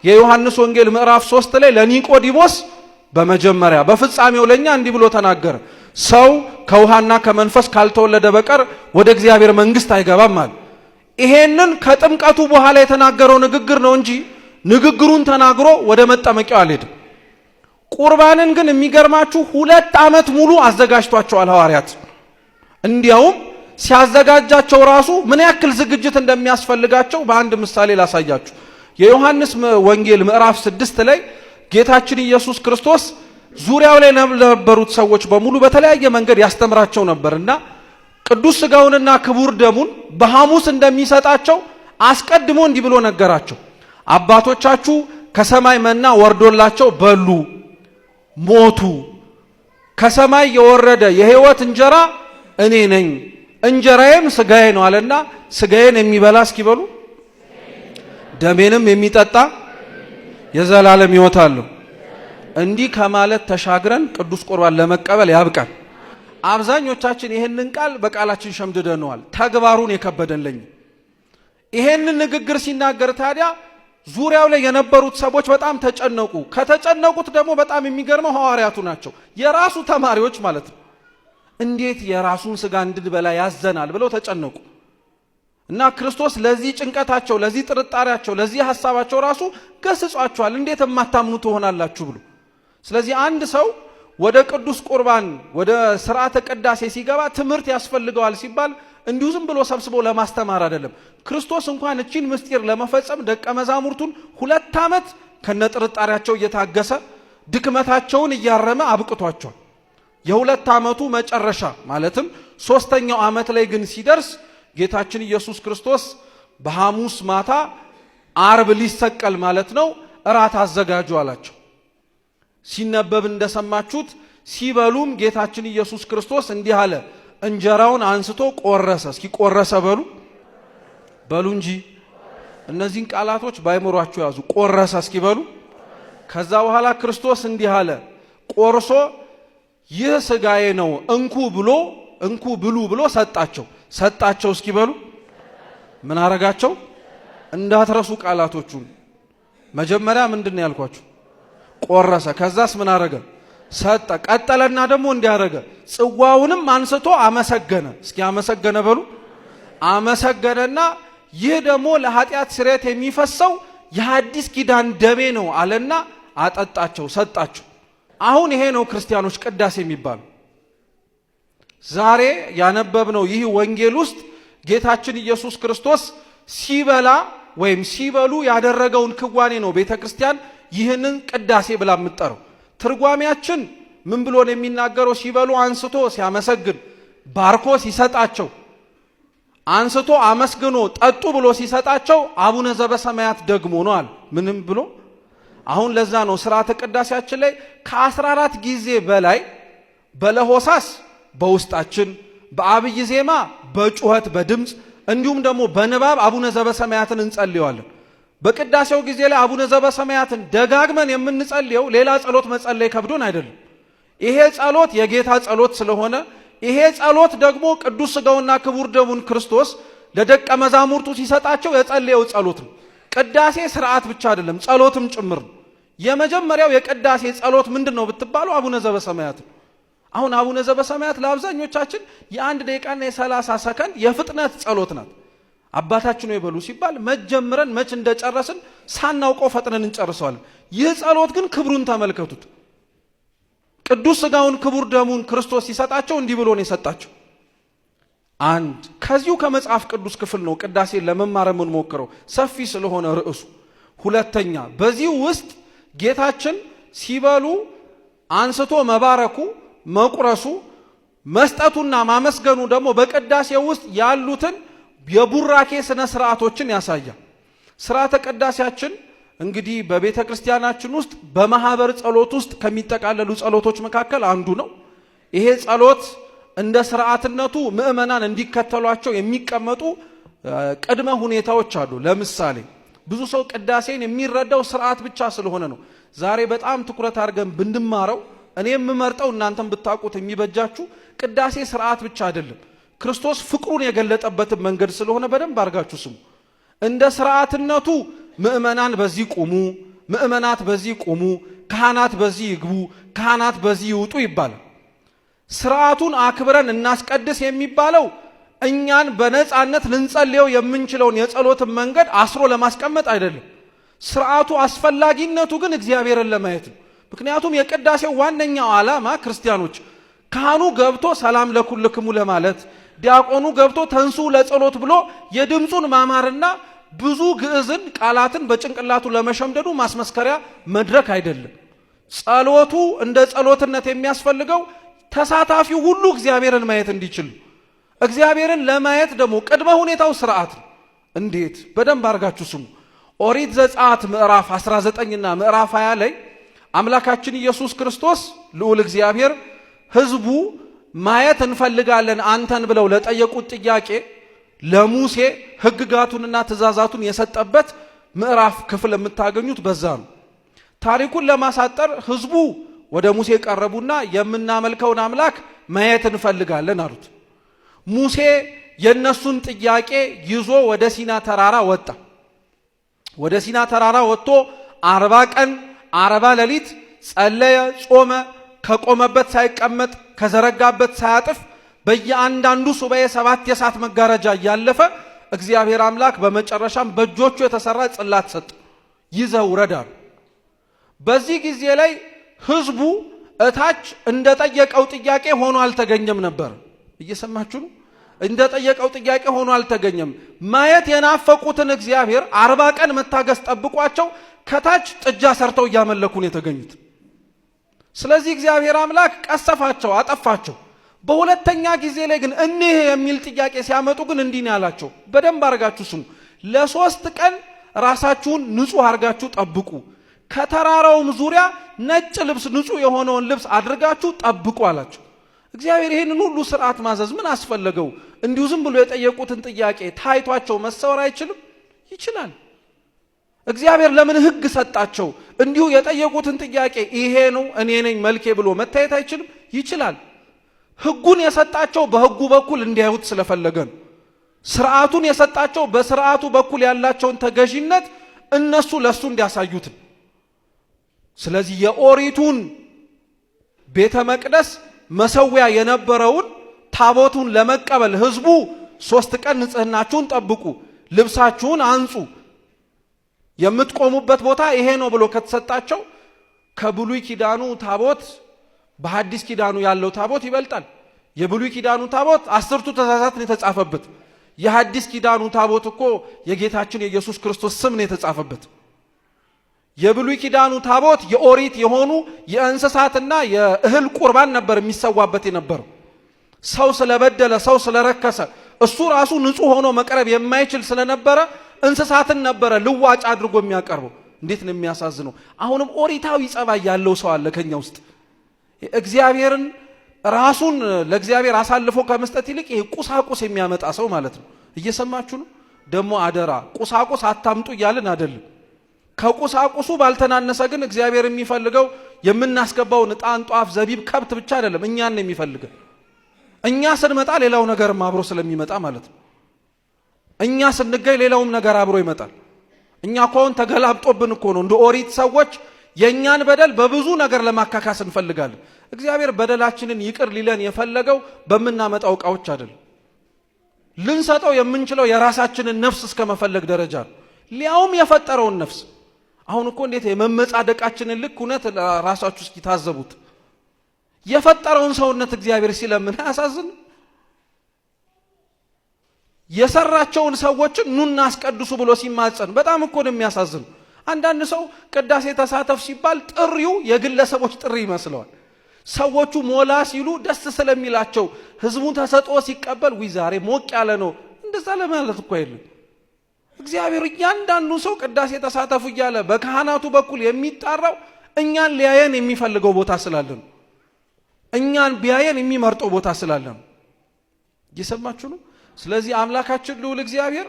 የዮሐንስ ወንጌል ምዕራፍ 3 ላይ ለኒቆዲሞስ በመጀመሪያ በፍጻሜው ለኛ እንዲህ ብሎ ተናገረ። ሰው ከውሃና ከመንፈስ ካልተወለደ በቀር ወደ እግዚአብሔር መንግስት አይገባም አለ። ይሄንን ከጥምቀቱ በኋላ የተናገረው ንግግር ነው እንጂ ንግግሩን ተናግሮ ወደ መጠመቂያው አልሄድም። ቁርባንን ግን የሚገርማችሁ 2 ዓመት ሙሉ አዘጋጅቷቸዋል ሐዋርያት። እንዲያውም ሲያዘጋጃቸው ራሱ ምን ያክል ዝግጅት እንደሚያስፈልጋቸው በአንድ ምሳሌ ላሳያችሁ። የዮሐንስ ወንጌል ምዕራፍ 6 ላይ ጌታችን ኢየሱስ ክርስቶስ ዙሪያው ላይ ለነበሩት ሰዎች በሙሉ በተለያየ መንገድ ያስተምራቸው ነበርና ቅዱስ ሥጋውንና ክቡር ደሙን በሐሙስ እንደሚሰጣቸው አስቀድሞ እንዲህ ብሎ ነገራቸው። አባቶቻችሁ ከሰማይ መና ወርዶላቸው በሉ፣ ሞቱ። ከሰማይ የወረደ የሕይወት እንጀራ እኔ ነኝ፣ እንጀራዬም ሥጋዬ ነው አለና ሥጋዬን የሚበላ እስኪበሉ ደሜንም የሚጠጣ የዘላለም ሕይወት አለው። እንዲህ ከማለት ተሻግረን ቅዱስ ቁርባን ለመቀበል ያብቃል። አብዛኞቻችን ይህንን ቃል በቃላችን ሸምድደነዋል። ተግባሩን የከበደን ለኛ ይሄንን ንግግር ሲናገር ታዲያ ዙሪያው ላይ የነበሩት ሰዎች በጣም ተጨነቁ። ከተጨነቁት ደግሞ በጣም የሚገርመው ሐዋርያቱ ናቸው፣ የራሱ ተማሪዎች ማለት ነው። እንዴት የራሱን ስጋ እንድንበላ ያዘናል ብለው ተጨነቁ። እና ክርስቶስ ለዚህ ጭንቀታቸው፣ ለዚህ ጥርጣሬያቸው፣ ለዚህ ሐሳባቸው ራሱ ገስጿቸዋል። እንዴት የማታምኑ ትሆናላችሁ ብሎ። ስለዚህ አንድ ሰው ወደ ቅዱስ ቁርባን ወደ ሥርዓተ ቅዳሴ ሲገባ ትምህርት ያስፈልገዋል ሲባል እንዲሁ ዝም ብሎ ሰብስቦ ለማስተማር አይደለም። ክርስቶስ እንኳን እቺን ምስጢር ለመፈጸም ደቀ መዛሙርቱን 2 ዓመት ከነጥርጣሬያቸው እየታገሰ ድክመታቸውን እያረመ አብቅቷቸዋል። የ2 ዓመቱ መጨረሻ ማለትም 3ኛው ዓመት ላይ ግን ሲደርስ ጌታችን ኢየሱስ ክርስቶስ በሐሙስ ማታ አርብ ሊሰቀል ማለት ነው እራት አዘጋጁ አላቸው። ሲነበብ እንደሰማችሁት ሲበሉም ጌታችን ኢየሱስ ክርስቶስ እንዲህ አለ፣ እንጀራውን አንስቶ ቆረሰ። እስኪ ቆረሰ በሉ እንጂ እነዚህን ቃላቶች ባይመሯችሁ ያዙ። ቆረሰ እስኪ በሉ። ከዛ በኋላ ክርስቶስ እንዲህ አለ፣ ቆርሶ ይህ ስጋዬ ነው እንኩ ብሉ ብሎ ሰጣቸው እስኪ በሉ። ምን አረጋቸው? እንዳትረሱ ቃላቶቹን። መጀመሪያ ምንድን ነው ያልኳችሁ? ቆረሰ። ከዛስ ምን አረገ? ሰጠ። ቀጠለና ደግሞ እንዲያረገ ጽዋውንም አንስቶ አመሰገነ። እስኪ አመሰገነ በሉ። አመሰገነና ይህ ደግሞ ለኃጢአት ስርየት የሚፈሰው የሐዲስ ኪዳን ደሜ ነው አለና አጠጣቸው፣ ሰጣቸው። አሁን ይሄ ነው ክርስቲያኖች ቅዳሴ የሚባለው። ዛሬ ያነበብነው ይህ ወንጌል ውስጥ ጌታችን ኢየሱስ ክርስቶስ ሲበላ ወይም ሲበሉ ያደረገውን ክዋኔ ነው ቤተ ክርስቲያን ይህንን ቅዳሴ ብላ የምትጠራው። ትርጓሜያችን ምን ብሎ ነው የሚናገረው? ሲበሉ አንስቶ ሲያመሰግን ባርኮ ሲሰጣቸው፣ አንስቶ አመስግኖ ጠጡ ብሎ ሲሰጣቸው አቡነ ዘበሰማያት ደግሞ ነው አለ። ምንም ብሎ አሁን ለዛ ነው ሥርዓተ ቅዳሴያችን ላይ ከ14 ጊዜ በላይ በለሆሳስ በውስጣችን፣ በአብይ ዜማ በጩኸት በድምፅ እንዲሁም ደግሞ በንባብ አቡነ ዘበሰማያትን እንጸልየዋለን። በቅዳሴው ጊዜ ላይ አቡነ ዘበሰማያትን ደጋግመን የምንጸልየው ሌላ ጸሎት መጸለይ ከብዶን አይደለም። ይሄ ጸሎት የጌታ ጸሎት ስለሆነ ይሄ ጸሎት ደግሞ ቅዱስ ሥጋውና ክቡር ደሙን ክርስቶስ ለደቀ መዛሙርቱ ሲሰጣቸው የጸለየው ጸሎት ነው። ቅዳሴ ስርዓት ብቻ አይደለም፣ ጸሎትም ጭምር ነው። የመጀመሪያው የቅዳሴ ጸሎት ምንድነው ብትባሉ አቡነ ዘበሰማያት ነው። አሁን አቡነ ዘበሰማያት ለአብዛኞቻችን የ1 ደቂቃና የ30 ሰከንድ የፍጥነት ጸሎት ናት። አባታችን ነው ይበሉ ሲባል መጀመረን መች እንደጨረስን ሳናውቀው ፈጥነን እንጨርሰዋለን። ይህ ጸሎት ግን ክብሩን ተመልከቱት። ቅዱስ ሥጋውን ክቡር ደሙን ክርስቶስ ሲሰጣቸው እንዲህ ብሎ ነው የሰጣቸው። አንድ ከዚሁ ከመጽሐፍ ቅዱስ ክፍል ነው ቅዳሴ ለመማር የምንሞክረው ሰፊ ስለሆነ ርዕሱ። ሁለተኛ በዚህ ውስጥ ጌታችን ሲበሉ አንስቶ መባረኩ፣ መቁረሱ፣ መስጠቱና ማመስገኑ ደግሞ በቅዳሴ ውስጥ ያሉትን የቡራኬ ስነ ስርዓቶችን ያሳያል። ሥርዓተ ቅዳሴያችን እንግዲህ በቤተ ክርስቲያናችን ውስጥ በማህበር ጸሎት ውስጥ ከሚጠቃለሉ ጸሎቶች መካከል አንዱ ነው። ይሄ ጸሎት እንደ ስርዓትነቱ ምእመናን እንዲከተሏቸው የሚቀመጡ ቅድመ ሁኔታዎች አሉ። ለምሳሌ ብዙ ሰው ቅዳሴን የሚረዳው ስርዓት ብቻ ስለሆነ ነው። ዛሬ በጣም ትኩረት አድርገን ብንማረው እኔ የምመርጠው እናንተም ብታውቁት የሚበጃችሁ ቅዳሴ ስርዓት ብቻ አይደለም፣ ክርስቶስ ፍቅሩን የገለጠበትን መንገድ ስለሆነ በደንብ አድርጋችሁ ስሙ። እንደ ስርዓትነቱ ምእመናን በዚህ ቁሙ፣ ምእመናት በዚህ ቁሙ፣ ካህናት በዚህ ይግቡ፣ ካህናት በዚህ ይውጡ ይባላል። ስርዓቱን አክብረን እናስቀድስ የሚባለው እኛን በነፃነት ልንጸልየው የምንችለውን የጸሎትን መንገድ አስሮ ለማስቀመጥ አይደለም። ስርዓቱ አስፈላጊነቱ ግን እግዚአብሔርን ለማየት ነው። ምክንያቱም የቅዳሴው ዋነኛው ዓላማ ክርስቲያኖች ካህኑ ገብቶ ሰላም ለኩልክሙ ለማለት፣ ዲያቆኑ ገብቶ ተንሱ ለጸሎት ብሎ የድምፁን ማማርና ብዙ ግዕዝን ቃላትን በጭንቅላቱ ለመሸምደዱ ማስመስከሪያ መድረክ አይደለም። ጸሎቱ እንደ ጸሎትነት የሚያስፈልገው ተሳታፊው ሁሉ እግዚአብሔርን ማየት እንዲችል። እግዚአብሔርን ለማየት ደግሞ ቅድመ ሁኔታው ስርዓት ነው። እንዴት? በደንብ አድርጋችሁ ስሙ። ኦሪት ዘጸአት ምዕራፍ 19ና ምዕራፍ 20 ላይ አምላካችን ኢየሱስ ክርስቶስ ልዑል እግዚአብሔር ሕዝቡ ማየት እንፈልጋለን አንተን ብለው ለጠየቁት ጥያቄ ለሙሴ ሕግጋቱንና ትእዛዛቱን የሰጠበት ምዕራፍ ክፍል የምታገኙት በዛ ነው። ታሪኩን ለማሳጠር ሕዝቡ ወደ ሙሴ ቀረቡና የምናመልከውን አምላክ ማየት እንፈልጋለን አሉት። ሙሴ የነሱን ጥያቄ ይዞ ወደ ሲና ተራራ ወጣ። ወደ ሲና ተራራ ወጥቶ 40 ቀን 40 ሌሊት ጸለየ፣ ጾመ። ከቆመበት ሳይቀመጥ ከዘረጋበት ሳያጥፍ በየአንዳንዱ ሱባኤ 7 የእሳት መጋረጃ እያለፈ እግዚአብሔር አምላክ በመጨረሻም በእጆቹ የተሰራ ጽላት ሰጠ። ይዘው ረዳሉ። በዚህ ጊዜ ላይ ህዝቡ እታች እንደጠየቀው ጥያቄ ሆኖ አልተገኘም ነበር። እየሰማችሁ ነው? እንደጠየቀው ጥያቄ ሆኖ አልተገኘም። ማየት የናፈቁትን እግዚአብሔር 40 ቀን መታገስ ጠብቋቸው ከታች ጥጃ ሰርተው እያመለኩ ነው የተገኙት። ስለዚህ እግዚአብሔር አምላክ ቀሰፋቸው፣ አጠፋቸው። በሁለተኛ ጊዜ ላይ ግን እኒህ የሚል ጥያቄ ሲያመጡ ግን እንዲህ ነው ያላቸው። በደንብ አርጋችሁ ስሙ። ለ3 ቀን ራሳችሁን ንጹህ አርጋችሁ ጠብቁ። ከተራራውም ዙሪያ ነጭ ልብስ ንጹህ የሆነውን ልብስ አድርጋችሁ ጠብቁ አላቸው። እግዚአብሔር ይሄንን ሁሉ ሥርዓት ማዘዝ ምን አስፈለገው? እንዲሁ ዝም ብሎ የጠየቁትን ጥያቄ ታይቷቸው መሰወር አይችልም? ይችላል። እግዚአብሔር ለምን ሕግ ሰጣቸው? እንዲሁ የጠየቁትን ጥያቄ ይሄ ነው እኔ ነኝ መልኬ ብሎ መታየት አይችልም? ይችላል። ሕጉን የሰጣቸው በሕጉ በኩል እንዲያዩት ስለፈለገ ነው። ሥርዓቱን የሰጣቸው በሥርዓቱ በኩል ያላቸውን ተገዥነት እነሱ ለሱ እንዲያሳዩት። ስለዚህ የኦሪቱን ቤተ መቅደስ መሰዊያ የነበረውን ታቦቱን ለመቀበል ህዝቡ 3 ቀን ንጽህናችሁን ጠብቁ፣ ልብሳችሁን አንጹ፣ የምትቆሙበት ቦታ ይሄ ነው ብሎ ከተሰጣቸው ከብሉይ ኪዳኑ ታቦት በሐዲስ ኪዳኑ ያለው ታቦት ይበልጣል። የብሉይ ኪዳኑ ታቦት 10ቱ ትእዛዛት ነው የተጻፈበት። የሐዲስ ኪዳኑ ታቦት እኮ የጌታችን የኢየሱስ ክርስቶስ ስም ነው የተጻፈበት። የብሉይ ኪዳኑ ታቦት የኦሪት የሆኑ የእንስሳትና የእህል ቁርባን ነበር የሚሰዋበት የነበረው። ሰው ስለበደለ ሰው ስለረከሰ እሱ ራሱ ንጹህ ሆኖ መቅረብ የማይችል ስለነበረ እንስሳትን ነበረ ልዋጭ አድርጎ የሚያቀርበው። እንዴት ነው የሚያሳዝነው! አሁንም ኦሪታዊ ጸባይ ያለው ሰው አለ ከኛ ውስጥ። እግዚአብሔርን ራሱን ለእግዚአብሔር አሳልፎ ከመስጠት ይልቅ ይሄ ቁሳቁስ የሚያመጣ ሰው ማለት ነው። እየሰማችሁ ነው? ደግሞ አደራ ቁሳቁስ አታምጡ እያልን አይደለም። ከቁሳቁሱ ባልተናነሰ ግን እግዚአብሔር የሚፈልገው የምናስገባው ዕጣን፣ ጧፍ፣ ዘቢብ፣ ከብት ብቻ አይደለም። እኛን ነው የሚፈልገው። እኛ ስንመጣ ሌላው ነገርም አብሮ ስለሚመጣ ማለት ነው። እኛ ስንገኝ ሌላውም ነገር አብሮ ይመጣል። እኛ ኮን ተገላብጦብን እኮ ነው እንደ ኦሪት ሰዎች የኛን በደል በብዙ ነገር ለማካካስ እንፈልጋለን። እግዚአብሔር በደላችንን ይቅር ሊለን የፈለገው በመናመጣው ዕቃዎች አይደለም። ልንሰጠው የምንችለው የራሳችንን ነፍስ እስከ መፈለግ ደረጃ ነው። ሊያውም የፈጠረውን ነፍስ። አሁን እኮ እንዴት የመመጻደቃችንን ልክ እውነት ራሳችሁ እስኪ ታዘቡት። የፈጠረውን ሰውነት እግዚአብሔር ሲለምን አያሳዝን? የሰራቸውን ሰዎችን ኑና አስቀድሱ ብሎ ሲማጸን በጣም እኮ ነው የሚያሳዝን። አንዳንድ ሰው ቅዳሴ ተሳተፍ ሲባል ጥሪው የግለሰቦች ጥሪ ይመስለዋል። ሰዎቹ ሞላ ሲሉ ደስ ስለሚላቸው ህዝቡ ተሰጥኦ ሲቀበል ዛሬ ሞቅ ያለ ነው እንደዛ ለማለት እኮ አይደለም። እግዚአብሔር እያንዳንዱ ሰው ቅዳሴ ተሳተፉ እያለ በካህናቱ በኩል የሚጣራው እኛን ሊያየን የሚፈልገው ቦታ ስላለ ነው። እኛን ቢያየን የሚመርጠው ቦታ ስላለ ነው። እየሰማችሁ ነው? ስለዚህ አምላካችን ልዑል እግዚአብሔር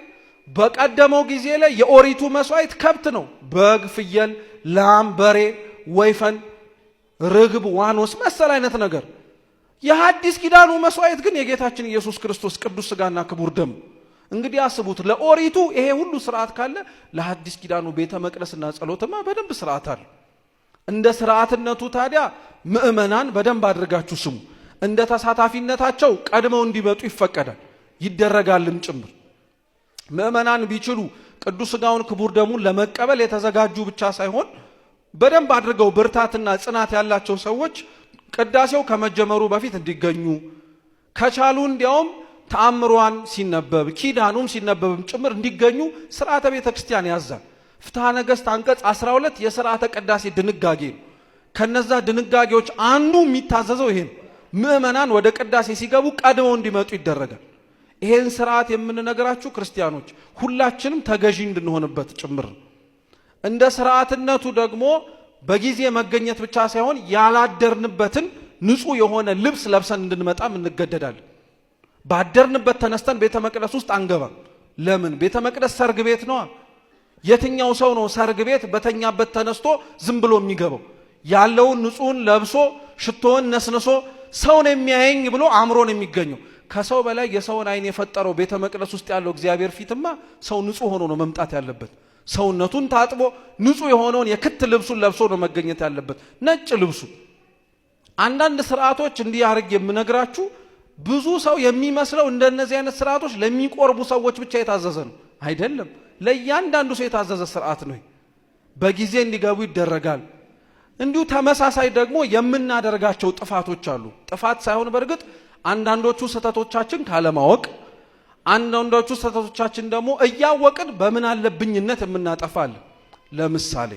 በቀደመው ጊዜ ላይ የኦሪቱ መስዋዕት ከብት ነው። በግ፣ ፍየል፣ ላም፣ በሬ፣ ወይፈን፣ ርግብ፣ ዋኖስ መሰል አይነት ነገር። የሐዲስ ኪዳኑ መስዋዕት ግን የጌታችን ኢየሱስ ክርስቶስ ቅዱስ ሥጋና ክቡር ደም። እንግዲህ አስቡት፣ ለኦሪቱ ይሄ ሁሉ ስርዓት ካለ ለሐዲስ ኪዳኑ ቤተ መቅደስና ጸሎትማ በደንብ ስርዓት አለ። እንደ ስርዓትነቱ ታዲያ ምእመናን በደንብ አድርጋችሁ ስሙ። እንደ ተሳታፊነታቸው ቀድመው እንዲመጡ ይፈቀዳል፣ ይደረጋልም ጭምር። ምእመናን ቢችሉ ቅዱስ ሥጋውን ክቡር ደሙን ለመቀበል የተዘጋጁ ብቻ ሳይሆን በደንብ አድርገው ብርታትና ጽናት ያላቸው ሰዎች ቅዳሴው ከመጀመሩ በፊት እንዲገኙ ከቻሉ እንዲያውም ተአምሯን ሲነበብ ኪዳኑም ሲነበብም ጭምር እንዲገኙ ሥርዓተ ቤተ ክርስቲያን ያዛል። ፍትሐ ነገሥት አንቀጽ 12 የሥርዓተ ቅዳሴ ድንጋጌ ነው። ከነዛ ድንጋጌዎች አንዱ የሚታዘዘው ይሄ ነው። ምእመናን ወደ ቅዳሴ ሲገቡ ቀድመው እንዲመጡ ይደረጋል። ይሄን ሥርዓት የምንነግራችሁ ክርስቲያኖች ሁላችንም ተገዢ እንድንሆንበት ጭምር። እንደ ሥርዓትነቱ ደግሞ በጊዜ መገኘት ብቻ ሳይሆን ያላደርንበትን ንጹህ የሆነ ልብስ ለብሰን እንድንመጣም እንገደዳለን። ባደርንበት ተነስተን ቤተ መቅደስ ውስጥ አንገባም። ለምን? ቤተ መቅደስ ሰርግ ቤት ነዋ። የትኛው ሰው ነው ሰርግ ቤት በተኛበት ተነስቶ ዝም ብሎ የሚገባው? ያለውን ንጹህን ለብሶ ሽቶውን ነስንሶ ሰውን የሚያየኝ ብሎ አምሮን የሚገኘው ከሰው በላይ የሰውን አይን የፈጠረው ቤተ መቅደስ ውስጥ ያለው እግዚአብሔር ፊትማ ሰው ንጹህ ሆኖ ነው መምጣት ያለበት። ሰውነቱን ታጥቦ ንጹህ የሆነውን የክት ልብሱን ለብሶ ነው መገኘት ያለበት፣ ነጭ ልብሱ። አንዳንድ ስርዓቶች እንዲህ አርግ የምነግራችሁ ብዙ ሰው የሚመስለው እንደነዚህ አይነት ስርዓቶች ለሚቆርቡ ሰዎች ብቻ የታዘዘ ነው አይደለም። ለእያንዳንዱ ሰው የታዘዘ ስርዓት ነው። በጊዜ እንዲገቡ ይደረጋል። እንዲሁ ተመሳሳይ ደግሞ የምናደርጋቸው ጥፋቶች አሉ። ጥፋት ሳይሆን በርግጥ አንዳንዶቹ ስህተቶቻችን ካለማወቅ፣ አንዳንዶቹ ስህተቶቻችን ደግሞ እያወቅን በምን አለብኝነት የምናጠፋለን። ለምሳሌ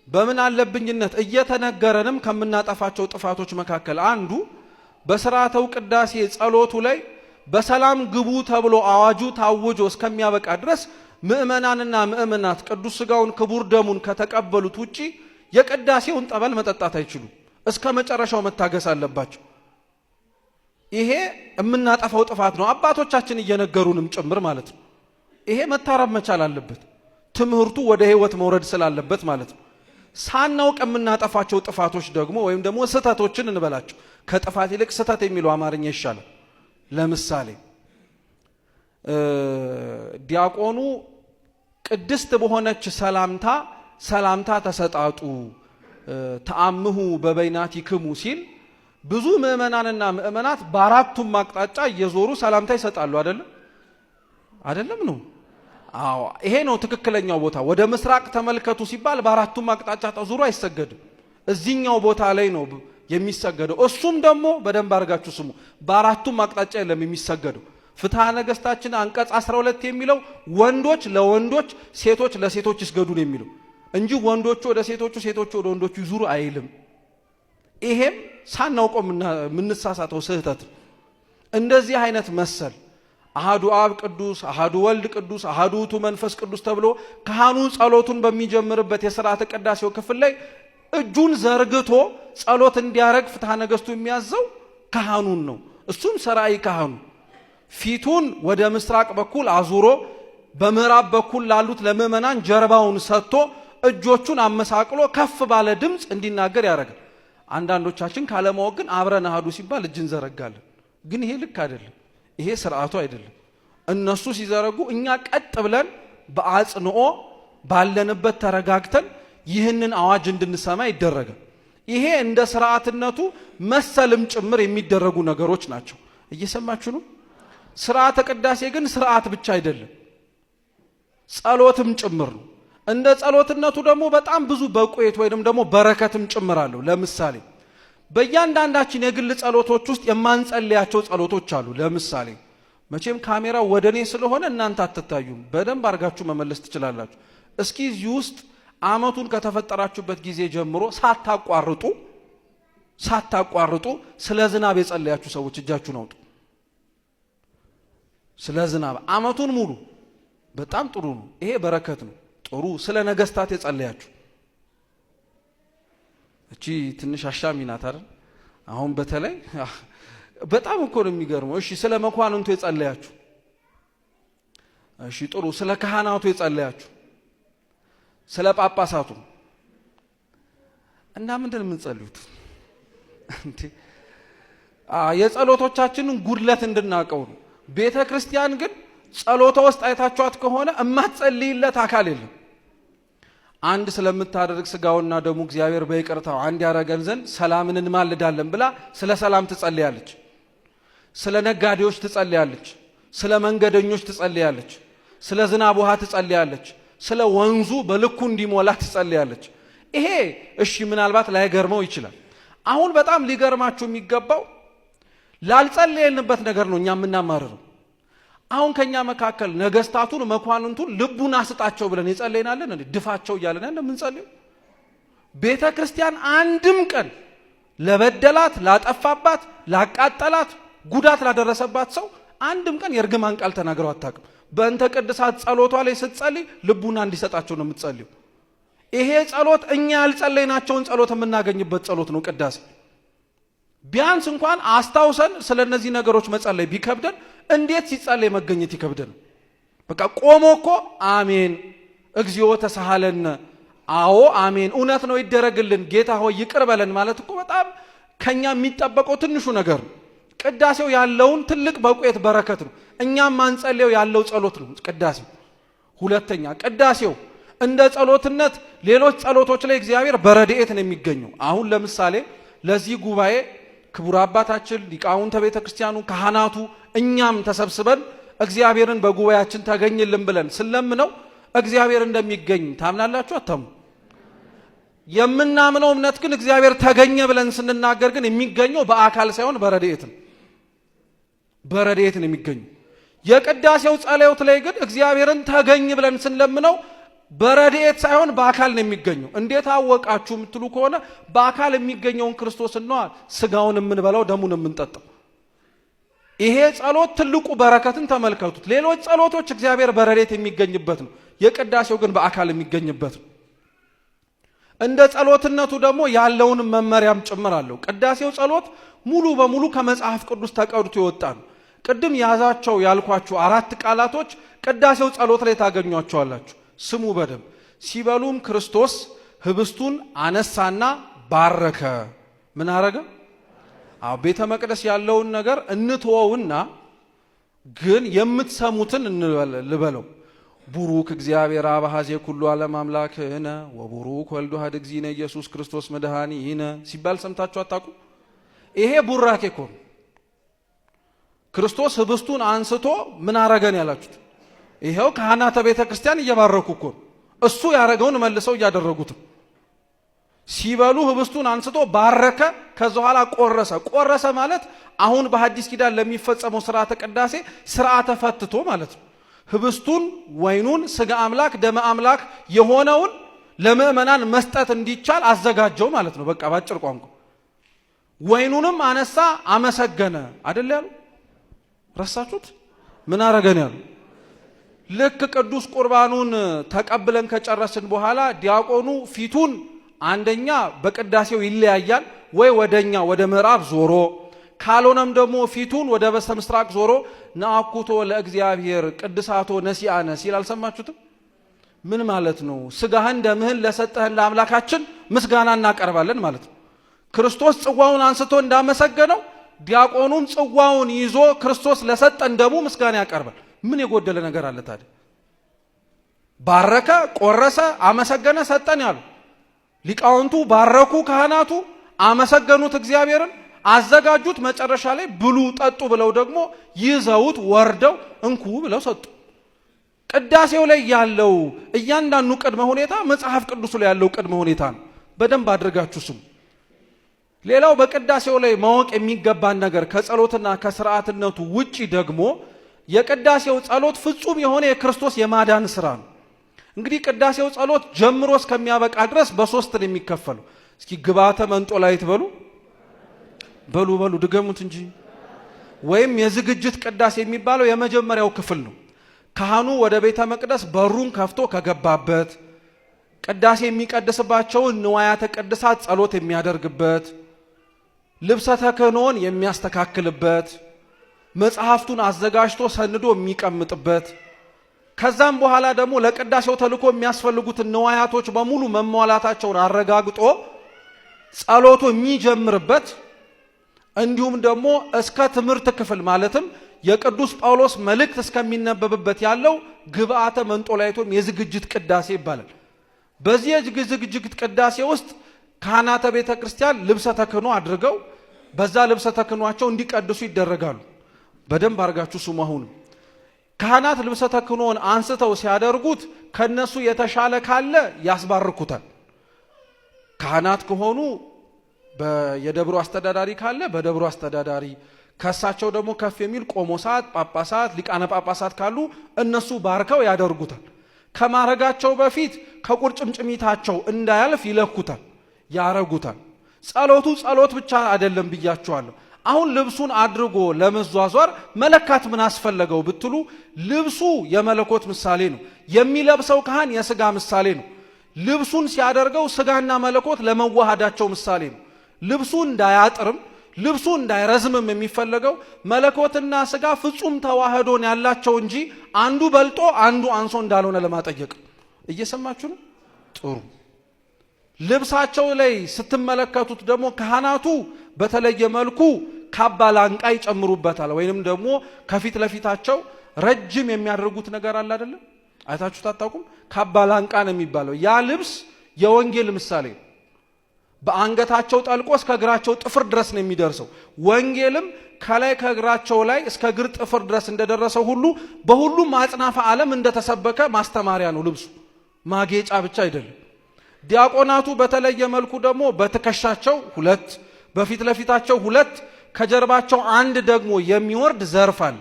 በምን አለብኝነት እየተነገረንም ከምናጠፋቸው ጥፋቶች መካከል አንዱ በሥርዓተው ቅዳሴ ጸሎቱ ላይ በሰላም ግቡ ተብሎ አዋጁ ታውጆ እስከሚያበቃ ድረስ ምእመናንና ምእመናት ቅዱስ ሥጋውን ክቡር ደሙን ከተቀበሉት ውጪ የቅዳሴውን ጠበል መጠጣት አይችሉም። እስከ መጨረሻው መታገስ አለባቸው። ይሄ የምናጠፋው ጥፋት ነው፣ አባቶቻችን እየነገሩንም ጭምር ማለት ነው። ይሄ መታረም መቻል አለበት፣ ትምህርቱ ወደ ሕይወት መውረድ ስላለበት ማለት ነው። ሳናውቅ የምናጠፋቸው ጥፋቶች ደግሞ ወይም ደግሞ ስህተቶችን እንበላቸው፣ ከጥፋት ይልቅ ስህተት የሚለው አማርኛ ይሻላል። ለምሳሌ ዲያቆኑ ቅድስት በሆነች ሰላምታ ተሰጣጡ ተአምሁ በበይናቲክሙ ሲል ብዙ ምእመናንና ምእመናት በአራቱም አቅጣጫ እየዞሩ ሰላምታ ይሰጣሉ። አይደለም ነው? አዎ፣ ይሄ ነው ትክክለኛው ቦታ። ወደ ምስራቅ ተመልከቱ ሲባል በአራቱም አቅጣጫ ተዞሩ አይሰገድም። እዚህኛው ቦታ ላይ ነው የሚሰገደው። እሱም ደግሞ በደንብ አድርጋችሁ ስሙ፣ በአራቱም አቅጣጫ የለም የሚሰገደው። ፍትሐ ነገሥታችን አንቀጽ 12 የሚለው ወንዶች ለወንዶች ሴቶች ለሴቶች ይስገዱ ነው የሚለው እንጂ ወንዶቹ ወደ ሴቶቹ ሴቶቹ ወደ ወንዶቹ ይዙሩ አይልም። ይሄም ሳናውቀው የምንሳሳተው ስህተት። እንደዚህ አይነት መሰል አሃዱ አብ ቅዱስ፣ አሃዱ ወልድ ቅዱስ፣ አሃዱ ውእቱ መንፈስ ቅዱስ ተብሎ ካህኑ ጸሎቱን በሚጀምርበት የሥርዓተ ቅዳሴው ክፍል ላይ እጁን ዘርግቶ ጸሎት እንዲያረግ ፍትሐ ነገሥቱ የሚያዘው ካህኑን ነው። እሱም ሰራይ ካህኑ ፊቱን ወደ ምስራቅ በኩል አዙሮ በምዕራብ በኩል ላሉት ለምእመናን ጀርባውን ሰጥቶ እጆቹን አመሳቅሎ ከፍ ባለ ድምፅ እንዲናገር ያደርጋል። አንዳንዶቻችን ካለማወቅ ግን አብረን አሃዱ ሲባል እጅን ዘረጋለን። ግን ይሄ ልክ አይደለም፣ ይሄ ስርዓቱ አይደለም። እነሱ ሲዘረጉ እኛ ቀጥ ብለን በአጽንኦ ባለንበት ተረጋግተን ይህንን አዋጅ እንድንሰማ ይደረጋል። ይሄ እንደ ስርዓትነቱ መሰልም ጭምር የሚደረጉ ነገሮች ናቸው። እየሰማችሁ ነው? ስርዓተ ቅዳሴ ግን ስርዓት ብቻ አይደለም፣ ጸሎትም ጭምር ነው። እንደ ጸሎትነቱ ደግሞ በጣም ብዙ በቁየት ወይንም ደግሞ በረከትም ጭምር አለው። ለምሳሌ በእያንዳንዳችን የግል ጸሎቶች ውስጥ የማንጸልያቸው ጸሎቶች አሉ። ለምሳሌ መቼም ካሜራው ወደ እኔ ስለሆነ እናንተ አትታዩም፣ በደንብ አድርጋችሁ መመለስ ትችላላችሁ። እስኪ እዚህ ውስጥ ዓመቱን ከተፈጠራችሁበት ጊዜ ጀምሮ ሳታቋርጡ ስለ ዝናብ የጸለያችሁ ሰዎች እጃችሁን አውጡ። ስለ ዝናብ ዓመቱን ሙሉ በጣም ጥሩ ነው። ይሄ በረከት ነው። ጥሩ። ስለ ነገስታት የጸለያችሁ እቺ ትንሽ አሻሚ ናት አይደል? አሁን በተለይ በጣም እኮ ነው የሚገርመው። እሺ ስለ መኳንንቱ የጸለያችሁ፣ እሺ ጥሩ። ስለ ካህናቱ የጸለያችሁ፣ ስለ ጳጳሳቱ እና ምንድን ነው የምንጸልዩት? የጸሎቶቻችንን ጉድለት እንድናቀው ነው። ቤተ ክርስቲያን ግን ጸሎቷ ውስጥ አይታችኋት ከሆነ እማትጸልይለት አካል የለም። አንድ ስለምታደርግ ስጋውና ደሙ እግዚአብሔር በይቅርታው አንድ ያረገን ዘንድ ሰላምን እንማልዳለን ብላ ስለ ሰላም ትጸልያለች። ስለ ነጋዴዎች ትጸልያለች። ስለ መንገደኞች ትጸልያለች። ስለ ዝናብ ውሃ ትጸልያለች። ስለ ወንዙ በልኩ እንዲሞላ ትጸልያለች። ይሄ እሺ ምናልባት ላይገርመው ይችላል። አሁን በጣም ሊገርማችሁ የሚገባው ላልጸለየንበት ነገር ነው እኛ የምናማርረው። አሁን ከኛ መካከል ነገስታቱን መኳንንቱን ልቡን አስጣቸው ብለን የጸለይናለን እንዴ? ድፋቸው እያለን እንደምንጸልየው ቤተ ክርስቲያን አንድም ቀን ለበደላት፣ ላጠፋባት፣ ላቃጠላት፣ ጉዳት ላደረሰባት ሰው አንድም ቀን የርግማን ቃል ተናግረው አታውቅም። በእንተ ቅድሳት ጸሎቷ ላይ ስትጸልይ ልቡና እንዲሰጣቸው ነው የምትጸልየው። ይሄ ጸሎት እኛ ያልጸለይናቸውን ጸሎት የምናገኝበት ጸሎት ነው ቅዳሴ። ቢያንስ እንኳን አስታውሰን ስለነዚህ ነገሮች መጸለይ ቢከብደን እንዴት ሲጸለይ መገኘት ይከብደን? በቃ ቆሞ እኮ አሜን እግዚኦ ተሳሃለነ፣ አዎ አሜን እውነት ነው ይደረግልን፣ ጌታ ሆይ ይቅር በለን ማለት እኮ በጣም ከኛ የሚጠበቀው ትንሹ ነገር ነው። ቅዳሴው ያለውን ትልቅ በቁየት በረከት ነው። እኛም ማንጸልየው ያለው ጸሎት ነው ቅዳሴው። ሁለተኛ ቅዳሴው እንደ ጸሎትነት ሌሎች ጸሎቶች ላይ እግዚአብሔር በረድኤት ነው የሚገኘው። አሁን ለምሳሌ ለዚህ ጉባኤ ክቡር አባታችን ሊቃውንተ ቤተ ክርስቲያኑ ካህናቱ እኛም ተሰብስበን እግዚአብሔርን በጉባኤያችን ተገኝልን ብለን ስለምነው እግዚአብሔር እንደሚገኝ ታምናላችሁ አታምኑ? የምናምነው እምነት ግን እግዚአብሔር ተገኘ ብለን ስንናገር ግን የሚገኘው በአካል ሳይሆን በረድኤት ነው። በረድኤት ነው የሚገኘው። የቅዳሴው ጸሎት ላይ ግን እግዚአብሔርን ተገኝ ብለን ስንለምነው በረድኤት ሳይሆን በአካል ነው የሚገኘው። እንዴት አወቃችሁ የምትሉ ከሆነ በአካል የሚገኘውን ክርስቶስን ነው ስጋውን የምንበላው ደሙን የምንጠጣው። ይሄ ጸሎት ትልቁ በረከትን ተመልከቱት። ሌሎች ጸሎቶች እግዚአብሔር በረድኤት የሚገኝበት ነው። የቅዳሴው ግን በአካል የሚገኝበት ነው። እንደ ጸሎትነቱ ደግሞ ያለውን መመሪያም ጭምር አለው። ቅዳሴው ጸሎት ሙሉ በሙሉ ከመጽሐፍ ቅዱስ ተቀድቶ የወጣ ነው። ቅድም ያዛቸው ያልኳችሁ 4 ቃላቶች ቅዳሴው ጸሎት ላይ ታገኟቸዋላችሁ። ስሙ በደም ሲበሉም ክርስቶስ ህብስቱን አነሳና ባረከ። ምን አረገ? ቤተ መቅደስ ያለውን ነገር እንትወውና ግን የምትሰሙትን ልበለው። ቡሩክ እግዚአብሔር አብ ኀዜ ኩሉ ዓለም አምላክነ ወቡሩክ ወልዱ ኀድ እግዚእነ ኢየሱስ ክርስቶስ መድኃኒነ ሲባል ሰምታችሁ አታውቁ? ይሄ ቡራኬ እኮ ነው። ክርስቶስ ህብስቱን አንስቶ ምን አረገን ያላችሁት? ይሄው ካህናተ ቤተ ክርስቲያን እየባረኩ እኮ እሱ ያረገውን መልሰው እያደረጉት። ሲበሉ ህብስቱን አንስቶ ባረከ፣ ከዛ በኋላ ቆረሰ። ቆረሰ ማለት አሁን በሐዲስ ኪዳን ለሚፈጸመው ስርዓተ ቅዳሴ ስርዓተ ፈትቶ ማለት ነው። ህብስቱን ወይኑን ስጋ አምላክ ደመ አምላክ የሆነውን ለምእመናን መስጠት እንዲቻል አዘጋጀው ማለት ነው። በቃ ባጭር ቋንቋ ወይኑንም አነሳ አመሰገነ አይደል ያሉ? ረሳችሁት? ምን አረገን ያሉ? ልክ ቅዱስ ቁርባኑን ተቀብለን ከጨረስን በኋላ ዲያቆኑ ፊቱን አንደኛ በቅዳሴው ይለያያል፣ ወይ ወደኛ ወደ ምዕራብ ዞሮ ካልሆነም ደግሞ ፊቱን ወደ በስተ ምስራቅ ዞሮ ነአኩቶ ለእግዚአብሔር ቅድሳቶ ነሲአነ ሲል አልሰማችሁትም? ምን ማለት ነው? ስጋህን ደምህን ለሰጠህን ለአምላካችን ምስጋና እናቀርባለን ማለት ነው። ክርስቶስ ጽዋውን አንስቶ እንዳመሰገነው ዲያቆኑን ጽዋውን ይዞ ክርስቶስ ለሰጠን ደሙ ምስጋና ያቀርባል። ምን የጎደለ ነገር አለ ታዲያ? ባረከ፣ ቆረሰ፣ አመሰገነ፣ ሰጠን ያሉ ሊቃውንቱ ባረኩ፣ ካህናቱ አመሰገኑት፣ እግዚአብሔርን አዘጋጁት። መጨረሻ ላይ ብሉ ጠጡ ብለው ደግሞ ይዘውት ወርደው እንኩ ብለው ሰጡ። ቅዳሴው ላይ ያለው እያንዳንዱ ቅድመ ሁኔታ መጽሐፍ ቅዱስ ላይ ያለው ቅድመ ሁኔታ ነው። በደንብ አድርጋችሁ ስሙ። ሌላው በቅዳሴው ላይ ማወቅ የሚገባን ነገር ከጸሎትና ከስርዓትነቱ ውጪ ደግሞ የቅዳሴው ጸሎት ፍጹም የሆነ የክርስቶስ የማዳን ስራ ነው። እንግዲህ ቅዳሴው ጸሎት ጀምሮ እስከሚያበቃ ድረስ በሶስት ነው የሚከፈለው። እስኪ ግብአተ መንጦላይት በሉ ድገሙት እንጂ። ወይም የዝግጅት ቅዳሴ የሚባለው የመጀመሪያው ክፍል ነው። ካህኑ ወደ ቤተ መቅደስ በሩን ከፍቶ ከገባበት ቅዳሴ የሚቀድስባቸውን ንዋያተ ቅድሳት ጸሎት የሚያደርግበት፣ ልብሰ ተክህኖን የሚያስተካክልበት፣ መጽሐፍቱን አዘጋጅቶ ሰንዶ የሚቀምጥበት፣ ከዛም በኋላ ደግሞ ለቅዳሴው ተልኮ የሚያስፈልጉትን ንዋያቶች በሙሉ መሟላታቸውን አረጋግጦ ጸሎቱ የሚጀምርበት፣ እንዲሁም ደግሞ እስከ ትምህርት ክፍል ማለትም የቅዱስ ጳውሎስ መልእክት እስከሚነበብበት ያለው ግብአተ መንጦላይቶም የዝግጅት ቅዳሴ ይባላል። በዚህ የዝግጅት ቅዳሴ ውስጥ ካህናተ ቤተ ክርስቲያን ልብሰ ተክህኖ አድርገው በዛ ልብሰ ተክህኗቸው እንዲቀድሱ ይደረጋሉ። በደንብ አድርጋችሁ ስሙ። አሁን ካህናት ልብሰ ተክህኖን አንስተው ሲያደርጉት ከነሱ የተሻለ ካለ ያስባርኩታል። ካህናት ከሆኑ የደብሩ አስተዳዳሪ ካለ በደብሩ አስተዳዳሪ፣ ከሳቸው ደግሞ ከፍ የሚል ቆሞሳት፣ ጳጳሳት፣ ሊቃነ ጳጳሳት ካሉ እነሱ ባርከው ያደርጉታል። ከማረጋቸው በፊት ከቁርጭምጭሚታቸው እንዳያልፍ ይለኩታል፣ ያረጉታል። ጸሎቱ ጸሎት ብቻ አይደለም ብያቸዋለሁ። አሁን ልብሱን አድርጎ ለመዟዟር መለካት ምን አስፈለገው ብትሉ ልብሱ የመለኮት ምሳሌ ነው። የሚለብሰው ካህን የስጋ ምሳሌ ነው። ልብሱን ሲያደርገው ስጋና መለኮት ለመዋሃዳቸው ምሳሌ ነው። ልብሱ እንዳያጥርም ልብሱ እንዳይረዝምም የሚፈለገው መለኮትና ስጋ ፍጹም ተዋህዶን ያላቸው እንጂ አንዱ በልጦ አንዱ አንሶ እንዳልሆነ ለማጠየቅ። እየሰማችሁ ነው? ጥሩ። ልብሳቸው ላይ ስትመለከቱት ደግሞ ካህናቱ በተለየ መልኩ ካባ ላንቃ ይጨምሩበታል ወይንም ደግሞ ከፊት ለፊታቸው ረጅም የሚያደርጉት ነገር አለ አይደል አይታችሁ ታጣቁም ካባ ላንቃ ነው የሚባለው ያ ልብስ የወንጌል ምሳሌ በአንገታቸው ጠልቆ እስከ እግራቸው ጥፍር ድረስ ነው የሚደርሰው ወንጌልም ከላይ ከእግራቸው ላይ እስከ እግር ጥፍር ድረስ እንደደረሰው ሁሉ በሁሉም አጽናፈ ዓለም እንደተሰበከ ማስተማሪያ ነው ልብሱ ማጌጫ ብቻ አይደለም ዲያቆናቱ በተለየ መልኩ ደግሞ በትከሻቸው ሁለት በፊት ለፊታቸው ሁለት ከጀርባቸው አንድ ደግሞ የሚወርድ ዘርፋል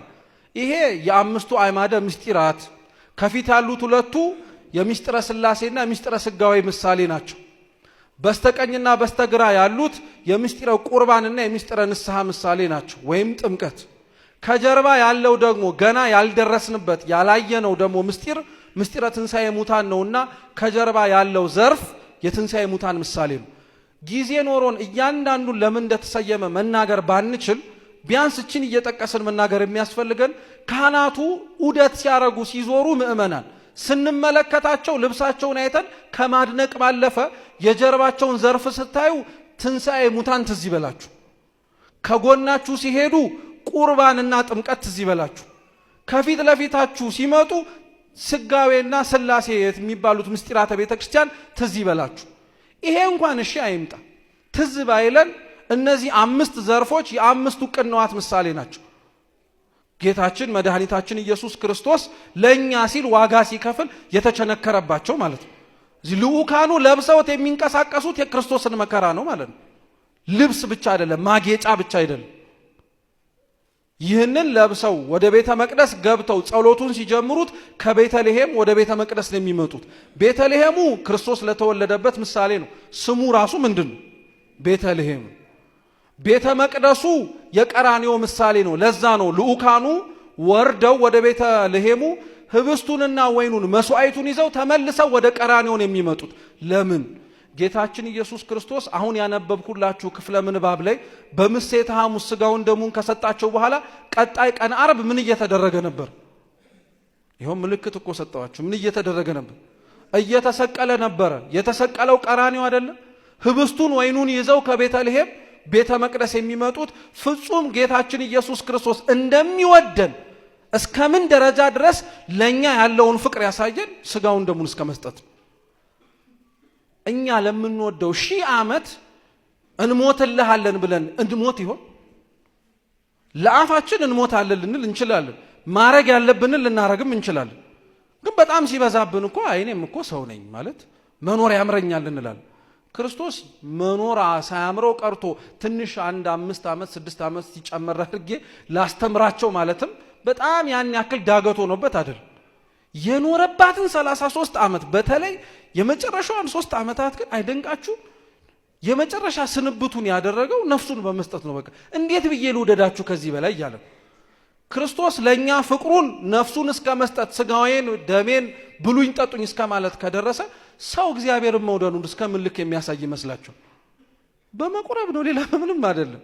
ይሄ የአምስቱ አዕማደ ምስጢራት ከፊት ያሉት ሁለቱ የምስጢረ ሥላሴና የምስጢረ ሥጋዌ ምሳሌ ናቸው በስተቀኝና በስተግራ ያሉት የምስጢረ ቁርባንና የምስጢረ ንስሐ ምሳሌ ናቸው ወይም ጥምቀት ከጀርባ ያለው ደግሞ ገና ያልደረስንበት ያላየነው ደግሞ ምስጢረ ትንሣኤ ሙታን ነውና ከጀርባ ያለው ዘርፍ የትንሣኤ ሙታን ምሳሌ ነው ጊዜ ኖሮን እያንዳንዱን ለምን እንደተሰየመ መናገር ባንችል ቢያንስ እቺን እየጠቀስን መናገር የሚያስፈልገን ካህናቱ ዑደት ሲያረጉ ሲዞሩ ምእመናን ስንመለከታቸው ልብሳቸውን አይተን ከማድነቅ ባለፈ የጀርባቸውን ዘርፍ ስታዩ ትንሣኤ ሙታን ትዝ ይበላችሁ ከጎናችሁ ሲሄዱ ቁርባንና ጥምቀት ትዝ ይበላችሁ ከፊት ለፊታችሁ ሲመጡ ሥጋዌና ሥላሴ የሚባሉት ምስጢራተ ቤተክርስቲያን ትዝ ይበላችሁ ይሄ እንኳን እሺ አይምጣ ትዝ ባይለን እነዚህ አምስት ዘርፎች የአምስቱ ቅንዋት ምሳሌ ናቸው ጌታችን መድኃኒታችን ኢየሱስ ክርስቶስ ለኛ ሲል ዋጋ ሲከፍል የተቸነከረባቸው ማለት ነው እዚህ ልኡካኑ ለብሰውት የሚንቀሳቀሱት የክርስቶስን መከራ ነው ማለት ነው ልብስ ብቻ አይደለም ማጌጫ ብቻ አይደለም ይህንን ለብሰው ወደ ቤተ መቅደስ ገብተው ጸሎቱን ሲጀምሩት ከቤተልሔም ወደ ቤተ መቅደስ ነው የሚመጡት ቤተልሔሙ ክርስቶስ ለተወለደበት ምሳሌ ነው ስሙ ራሱ ምንድነው ቤተልሔም ቤተ መቅደሱ የቀራንዮ ምሳሌ ነው ለዛ ነው ልኡካኑ ወርደው ወደ ቤተልሔሙ ህብስቱንና ወይኑን መስዋዕቱን ይዘው ተመልሰው ወደ ቀራንዮ የሚመጡት ለምን ጌታችን ኢየሱስ ክርስቶስ አሁን ያነበብኩላችሁ ክፍለ ምንባብ ላይ በምሴተ ሐሙስ ሥጋውን ደሙን ከሰጣቸው በኋላ ቀጣይ ቀን ዓርብ ምን እየተደረገ ነበር ይሄው ምልክት እኮ ሰጣዋችሁ ምን እየተደረገ ነበር እየተሰቀለ ነበር የተሰቀለው ቀራንዮ አይደለም ህብስቱን ወይኑን ይዘው ከቤተልሔም ቤተ መቅደስ የሚመጡት ፍጹም ጌታችን ኢየሱስ ክርስቶስ እንደሚወደን እስከምን ደረጃ ድረስ ለኛ ያለውን ፍቅር ያሳየን ሥጋውን ደሙን እስከመስጠት እኛ ለምንወደው 1000 ዓመት እንሞትልሃለን ብለን እንድሞት ይሆን ለአፋችን እንሞታለን ልንል እንችላለን ማረግ ያለብንን ልናረግም እንችላለን ግን በጣም ሲበዛብን እኮ አይኔም እኮ ሰው ነኝ ማለት መኖር ያምረኛል እንላለን ክርስቶስ መኖር ሳያምረው ቀርቶ ትንሽ 1 5 ዓመት 6 ዓመት ሲጨመር አድርጌ ላስተምራቸው ማለትም በጣም ያን ያክል ዳገት ሆኖበት አይደል የኖረባትን 33 ዓመት በተለይ የመጨረሻውን 3 ዓመታት ግን አይደንቃችሁ የመጨረሻ ስንብቱን ያደረገው ነፍሱን በመስጠት ነው በቃ እንዴት ብዬ ልውደዳችሁ ከዚህ በላይ ያለ ክርስቶስ ለኛ ፍቅሩን ነፍሱን እስከ መስጠት ሥጋዌን ደሜን ብሉኝ ጠጡኝ እስከ ማለት ከደረሰ ሰው እግዚአብሔርን መውደዱን እስከ ምን ልክ የሚያሳይ ይመስላችሁ በመቁረብ ነው ሌላ በምንም አይደለም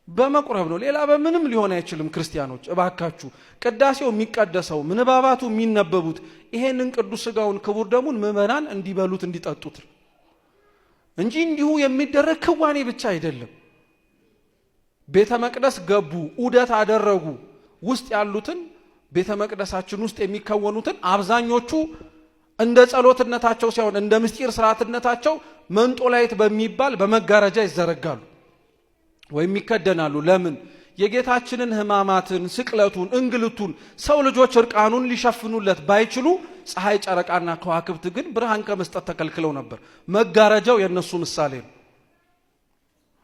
በመቁረብ ነው ሌላ በምንም ሊሆን አይችልም ክርስቲያኖች እባካችሁ ቅዳሴው የሚቀደሰው ምንባባቱ የሚነበቡት ይሄንን ቅዱስ ሥጋውን ክቡር ደሙን ምእመናን እንዲበሉት እንዲጠጡት እንጂ እንዲሁ የሚደረግ ክዋኔ ብቻ አይደለም ቤተ መቅደስ ገቡ ዑደት አደረጉ ውስጥ ያሉትን ቤተ መቅደሳችን ውስጥ የሚከወኑትን አብዛኞቹ እንደ ጸሎትነታቸው ሳይሆን እንደ ምስጢር ሥርዓትነታቸው መንጦላይት በሚባል በመጋረጃ ይዘረጋሉ ወይም ይከደናሉ ለምን የጌታችንን ሕማማትን ስቅለቱን እንግልቱን ሰው ልጆች እርቃኑን ሊሸፍኑለት ባይችሉ ፀሐይ ጨረቃና ከዋክብት ግን ብርሃን ከመስጠት ተከልክለው ነበር መጋረጃው የነሱ ምሳሌ ነው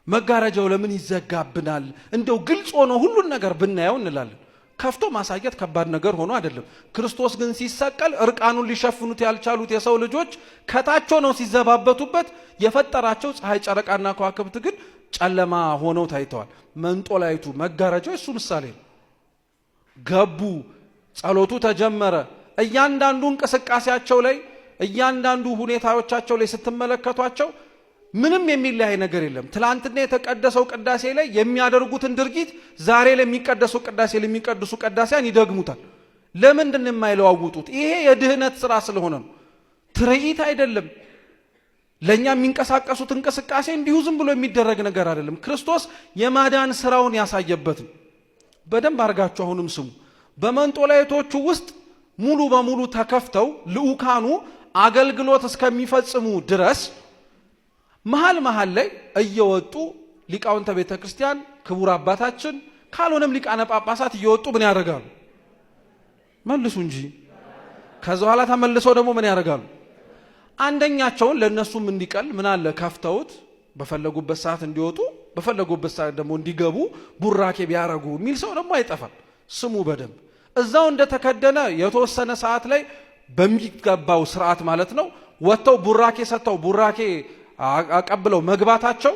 መጋረጃው ለምን ይዘጋብናል እንደው ግልጽ ሆኖ ሁሉን ነገር ብናየው እንላለን ከፍቶ ማሳየት ከባድ ነገር ሆኖ አይደለም ክርስቶስ ግን ሲሰቀል እርቃኑን ሊሸፍኑት ያልቻሉት የሰው ልጆች ከታች ሆነው ሲዘባበቱበት የፈጠራቸው ፀሐይ ጨረቃና ከዋክብት ግን ጨለማ ሆነው ታይተዋል መንጦላይቱ መጋረጃው እሱ ምሳሌ ነው ገቡ ጸሎቱ ተጀመረ እያንዳንዱ እንቅስቃሴያቸው ላይ እያንዳንዱ ሁኔታዎቻቸው ላይ ስትመለከቷቸው ምንም የሚለያይ ነገር የለም ትላንትና የተቀደሰው ቅዳሴ ላይ የሚያደርጉትን ድርጊት ዛሬ ላይ የሚቀደሰው ቅዳሴ ላይ የሚቀድሱ ቅዳሴያን ይደግሙታል ለምንድን ነው የማይለዋውጡት ይሄ የድህነት ሥራ ስለሆነ ነው ትርኢት አይደለም ለኛ የሚንቀሳቀሱት እንቅስቃሴ እንዲሁ ዝም ብሎ የሚደረግ ነገር አይደለም። ክርስቶስ የማዳን ስራውን ያሳየበት ነው። በደንብ አርጋችሁ አሁንም ስሙ። በመንጦላይቶቹ ውስጥ ሙሉ በሙሉ ተከፍተው ልኡካኑ አገልግሎት እስከሚፈጽሙ ድረስ መሃል ላይ እየወጡ ሊቃውንተ ቤተክርስቲያን ክቡር አባታችን ካልሆነም ሊቃነ ጳጳሳት እየወጡ ምን ያደርጋሉ? መልሱ እንጂ። ከዛ በኋላ ተመልሰው ደግሞ ምን ያደርጋሉ? አንደኛቸውን ለነሱም እንዲቀል ምን አለ ከፍተውት በፈለጉበት ሰዓት እንዲወጡ በፈለጉበት ሰዓት ደግሞ እንዲገቡ ቡራኬ ቢያረጉ የሚል ሰው ደግሞ አይጠፋም። ስሙ በደንብ። እዛው እንደተከደነ የተወሰነ ሰዓት ላይ በሚገባው ስርዓት ማለት ነው ወጥተው ቡራኬ ሰጥተው ቡራኬ አቀብለው መግባታቸው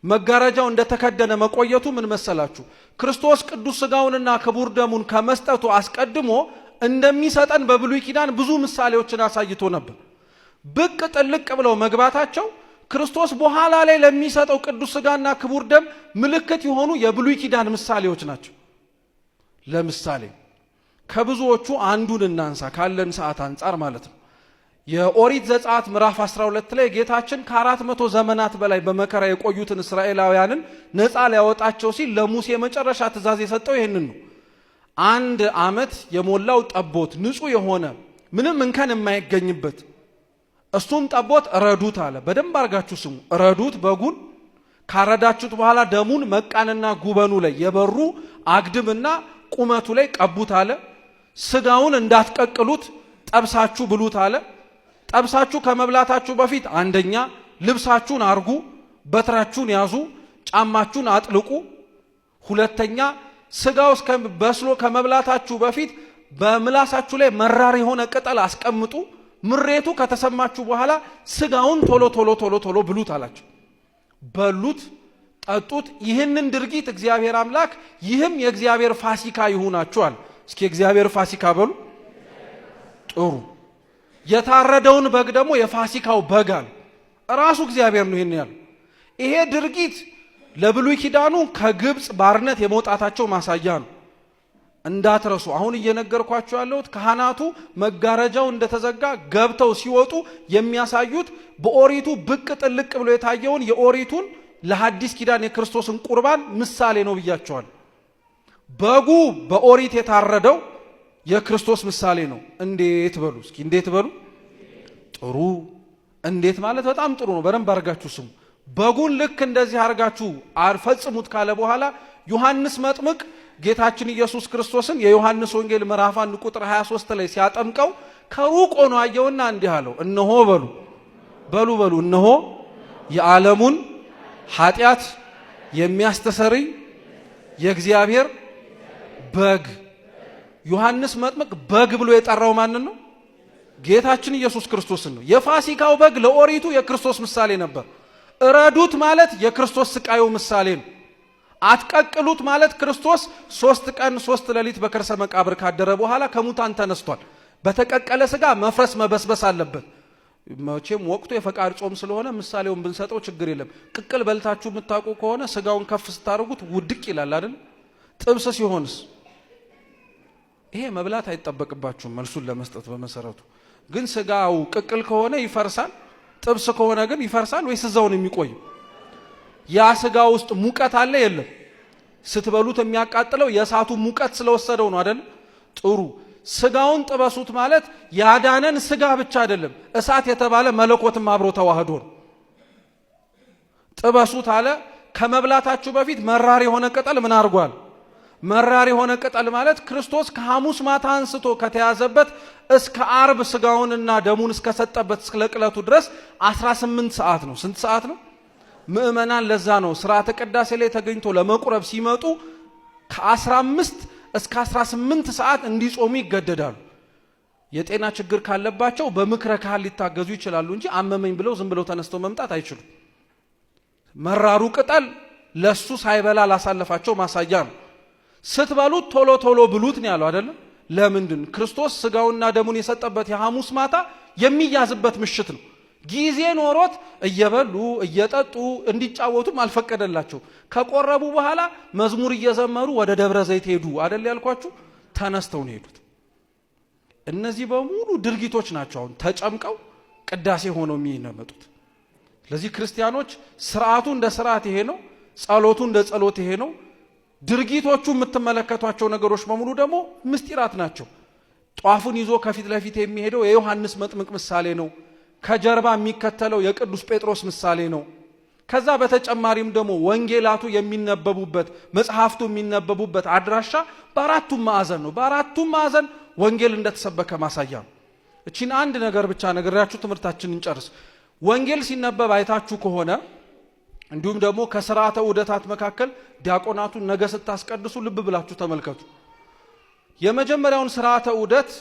መጋረጃው እንደተከደነ መቆየቱ ምን መሰላችሁ? ክርስቶስ ቅዱስ ሥጋውንና ክቡር ደሙን ከመስጠቱ አስቀድሞ እንደሚሰጠን በብሉይ ኪዳን ብዙ ምሳሌዎችን አሳይቶ ነበር። ብቅ ጥልቅ ብለው መግባታቸው ክርስቶስ በኋላ ላይ ለሚሰጠው ቅዱስ ሥጋና ክቡር ደም ምልክት የሆኑ የብሉይ ኪዳን ምሳሌዎች ናቸው። ለምሳሌ ከብዙዎቹ አንዱን እናንሳ ካለን ሰዓት አንጻር ማለት ነው። የኦሪት ዘጸአት ምዕራፍ 12 ላይ ጌታችን ከ400 ዘመናት በላይ በመከራ የቆዩትን እስራኤላውያንን ነፃ ሊያወጣቸው ሲል ለሙሴ የመጨረሻ ትእዛዝ የሰጠው ይህንን ነው። 1 ዓመት የሞላው ጠቦት ንጹህ የሆነ ምንም እንከን የማይገኝበት እሱን ጠቦት እረዱት አለ። በደንብ አርጋችሁ ስሙ። እረዱት። በጉን ካረዳችሁት በኋላ ደሙን መቃንና ጉበኑ ላይ የበሩ አግድምና ቁመቱ ላይ ቀቡት አለ። ስጋውን እንዳትቀቅሉት ጠብሳችሁ ብሉት አለ። ጠብሳችሁ ከመብላታችሁ በፊት አንደኛ ልብሳችሁን አርጉ፣ በትራችሁን ያዙ፣ ጫማችሁን አጥልቁ። ሁለተኛ ስጋው በስሎ ከመብላታችሁ በፊት በምላሳችሁ ላይ መራር የሆነ ቅጠል አስቀምጡ። ምሬቱ ከተሰማችሁ በኋላ ስጋውን ቶሎ ብሉት አላቸው። በሉት፣ ጠጡት። ይህንን ድርጊት እግዚአብሔር አምላክ ይህም የእግዚአብሔር ፋሲካ ይሁናችኋል። እስኪ እግዚአብሔር ፋሲካ በሉ። ጥሩ። የታረደውን በግ ደግሞ የፋሲካው በግ አለ። ራሱ እግዚአብሔር ነው ይሄን ያለው። ይሄ ድርጊት ለብሉይ ኪዳኑ ከግብጽ ባርነት የመውጣታቸው ማሳያ ነው። እንዳትረሱ። አሁን እየነገርኳችሁ ያለሁት ካህናቱ መጋረጃው እንደተዘጋ ገብተው ሲወጡ የሚያሳዩት በኦሪቱ ብቅ ጥልቅ ብሎ የታየውን የኦሪቱን ለሐዲስ ኪዳን የክርስቶስን ቁርባን ምሳሌ ነው ብያቸዋል። በጉ በኦሪት የታረደው የክርስቶስ ምሳሌ ነው። እንዴት በሉ እስኪ፣ እንዴት በሉ። ጥሩ። እንዴት ማለት በጣም ጥሩ ነው። በደንብ አርጋችሁ ስሙ። በጉን ልክ እንደዚህ አርጋችሁ ፈጽሙት ካለ በኋላ ዮሐንስ መጥምቅ ጌታችን ኢየሱስ ክርስቶስን የዮሐንስ ወንጌል ምዕራፍ 1 ቁጥር 23 ላይ ሲያጠምቀው ከሩቅ ሆኖ አየውና እንዲህ አለው፣ እነሆ በሉ እነሆ የዓለሙን ኃጢአት የሚያስተሰርይ የእግዚአብሔር በግ። ዮሐንስ መጥምቅ በግ ብሎ የጠራው ማንን ነው? ጌታችን ኢየሱስ ክርስቶስን ነው። የፋሲካው በግ ለኦሪቱ የክርስቶስ ምሳሌ ነበር። እረዱት ማለት የክርስቶስ ስቃዩ ምሳሌ ነው። አትቀቅሉት ማለት ክርስቶስ 3 ቀን 3 ሌሊት በከርሰ መቃብር ካደረ በኋላ ከሙታን ተነስቷል። በተቀቀለ ስጋ መፍረስ መበስበስ አለበት። መቼም ወቅቱ የፈቃድ ጾም ስለሆነ ምሳሌውን ብንሰጠው ችግር የለም። ቅቅል በልታችሁ የምታውቁ ከሆነ ስጋውን ከፍ ስታደርጉት ውድቅ ይላል አይደል? ጥብስ ሲሆንስ ይሄ መብላት አይጠበቅባችሁም መልሱን ለመስጠት። በመሰረቱ ግን ስጋው ቅቅል ከሆነ ይፈርሳል፣ ጥብስ ከሆነ ግን ይፈርሳል ወይስ እዛው ነው የሚቆየው? ያ ስጋ ውስጥ ሙቀት አለ የለም? ስትበሉት የሚያቃጥለው የእሳቱ ሙቀት ስለወሰደው ነው አይደል? ጥሩ። ስጋውን ጥበሱት ማለት ያዳነን ስጋ ብቻ አይደለም፣ እሳት የተባለ መለኮትም አብሮ ተዋህዶ ነው። ጥበሱት አለ። ከመብላታችሁ በፊት መራር የሆነ ቅጠል ምን አድርጓል? መራር የሆነ ቅጠል ማለት ክርስቶስ ከሐሙስ ማታ አንስቶ ከተያዘበት እስከ አርብ ስጋውንና ደሙን እስከሰጠበት እስከ ለቅለቱ ድረስ 18 ሰዓት ነው። ስንት ሰዓት ነው? ምእመናን ለዛ ነው ስርዓተ ቅዳሴ ላይ ተገኝቶ ለመቁረብ ሲመጡ ከ15 እስከ 18 ሰዓት እንዲጾሙ ይገደዳሉ። የጤና ችግር ካለባቸው በምክረ ካህን ሊታገዙ ይችላሉ እንጂ አመመኝ ብለው ዝም ብለው ተነስተው መምጣት አይችሉም። መራሩ ቅጠል ለሱ ሳይበላ ላሳለፋቸው ማሳያ ነው። ስትበሉት ቶሎ ብሉት ነው ያለው አይደለም? ለምንድን? ክርስቶስ ስጋውና ደሙን የሰጠበት የሐሙስ ማታ የሚያዝበት ምሽት ነው። ጊዜ ኖሮት እየበሉ እየጠጡ እንዲጫወቱም አልፈቀደላቸው። ከቆረቡ በኋላ መዝሙር እየዘመሩ ወደ ደብረ ዘይት ሄዱ አይደል ያልኳችሁ? ተነስተው ነው ሄዱት። እነዚህ በሙሉ ድርጊቶች ናቸው አሁን ተጨምቀው ቅዳሴ ሆነው የሚነመጡት። ስለዚህ ክርስቲያኖች ስርዓቱ እንደ ስርዓት ይሄ ነው፣ ጸሎቱ እንደ ጸሎት ይሄ ነው። ድርጊቶቹ የምትመለከቷቸው ነገሮች በሙሉ ደግሞ ምስጢራት ናቸው። ጧፉን ይዞ ከፊት ለፊት የሚሄደው የዮሐንስ መጥምቅ ምሳሌ ነው። ከጀርባ የሚከተለው የቅዱስ ጴጥሮስ ምሳሌ ነው። ከዛ በተጨማሪም ደግሞ ወንጌላቱ የሚነበቡበት መጽሐፍቱ የሚነበቡበት አድራሻ በአራቱም ማዕዘን ነው። በአራቱም ማዕዘን ወንጌል እንደተሰበከ ማሳያ ነው። እቺን አንድ ነገር ብቻ ነግሬያችሁ ትምህርታችንን እንጨርስ። ወንጌል ሲነበብ አይታችሁ ከሆነ እንዲሁም ደግሞ ከሥርዓተ ዑደታት መካከል ዲያቆናቱን ነገ ስታስቀድሱ ልብ ብላችሁ ተመልከቱ። የመጀመሪያውን ሥርዓተ ዑደት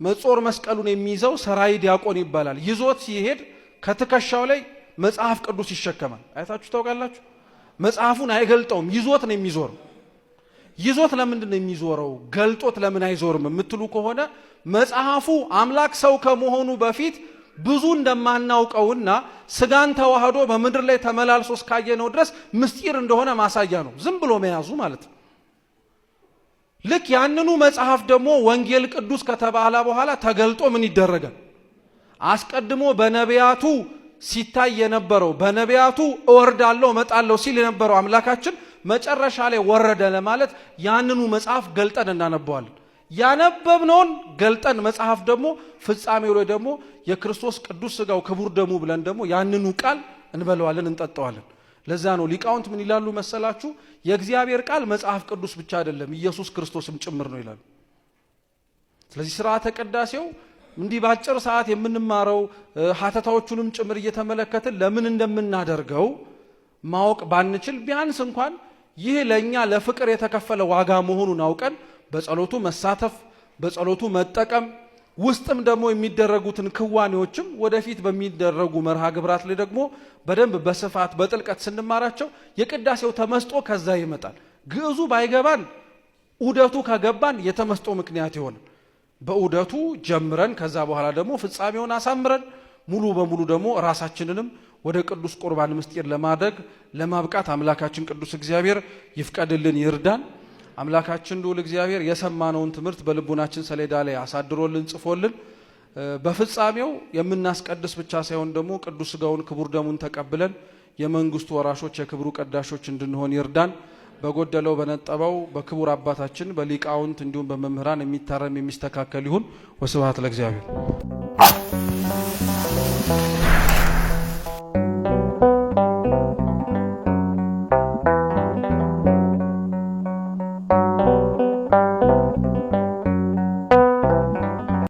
መጾር መስቀሉን የሚይዘው ሰራይ ዲያቆን ይባላል። ይዞት ሲሄድ ከትከሻው ላይ መጽሐፍ ቅዱስ ይሸከማል። አይታችሁ ታውቃላችሁ? መጽሐፉን አይገልጠውም፣ ይዞት ነው የሚዞረው። ይዞት ለምንድን ነው የሚዞረው? ገልጦት ለምን አይዞርም የምትሉ ከሆነ መጽሐፉ አምላክ ሰው ከመሆኑ በፊት ብዙ እንደማናውቀውና ስጋን ተዋህዶ በምድር ላይ ተመላልሶ እስካየነው ድረስ ምስጢር እንደሆነ ማሳያ ነው፣ ዝም ብሎ መያዙ ማለት ነው። ልክ ያንኑ መጽሐፍ ደግሞ ወንጌል ቅዱስ ከተባለ በኋላ ተገልጦ ምን ይደረጋል? አስቀድሞ በነቢያቱ ሲታይ የነበረው በነቢያቱ እወርዳለሁ እመጣለሁ ሲል የነበረው አምላካችን መጨረሻ ላይ ወረደ ለማለት ያንኑ መጽሐፍ ገልጠን እናነበዋለን። ያነበብነውን ገልጠን መጽሐፍ ደግሞ ፍጻሜው ላይ ደግሞ የክርስቶስ ቅዱስ ሥጋው ክቡር ደሙ ብለን ደግሞ ያንኑ ቃል እንበለዋለን፣ እንጠጣዋለን። ለዛ ነው ሊቃውንት ምን ይላሉ መሰላችሁ? የእግዚአብሔር ቃል መጽሐፍ ቅዱስ ብቻ አይደለም ኢየሱስ ክርስቶስም ጭምር ነው ይላሉ። ስለዚህ ሥርዓተ ቅዳሴው እንዲህ ባጭር ሰዓት የምንማረው ሐተታዎቹንም ጭምር እየተመለከትን ለምን እንደምናደርገው ማወቅ ባንችል ቢያንስ እንኳን ይህ ለኛ ለፍቅር የተከፈለ ዋጋ መሆኑን አውቀን በጸሎቱ መሳተፍ፣ በጸሎቱ መጠቀም፣ ውስጥም ደግሞ የሚደረጉትን ክዋኔዎችም ወደፊት በሚደረጉ መርሃ ግብራት ላይ ደግሞ በደንብ በስፋት በጥልቀት ስንማራቸው የቅዳሴው ተመስጦ ከዛ ይመጣል። ግዕዙ ባይገባን ዑደቱ ከገባን የተመስጦ ምክንያት ይሆናል። በዑደቱ ጀምረን ከዛ በኋላ ደግሞ ፍጻሜውን አሳምረን ሙሉ በሙሉ ደግሞ ራሳችንንም ወደ ቅዱስ ቁርባን ምስጢር ለማድረግ ለማብቃት አምላካችን ቅዱስ እግዚአብሔር ይፍቀድልን፣ ይርዳን። አምላካችን ልዑል እግዚአብሔር የሰማነውን ትምህርት በልቡናችን ሰሌዳ ላይ አሳድሮልን ጽፎልን በፍጻሜው የምናስቀድስ ብቻ ሳይሆን ደግሞ ቅዱስ ሥጋውን ክቡር ደሙን ተቀብለን የመንግስቱ ወራሾች የክብሩ ቀዳሾች እንድንሆን ይርዳን። በጎደለው በነጠበው በክቡር አባታችን በሊቃውንት እንዲሁም በመምህራን የሚታረም የሚስተካከል ይሁን። ወስብሐት ለእግዚአብሔር።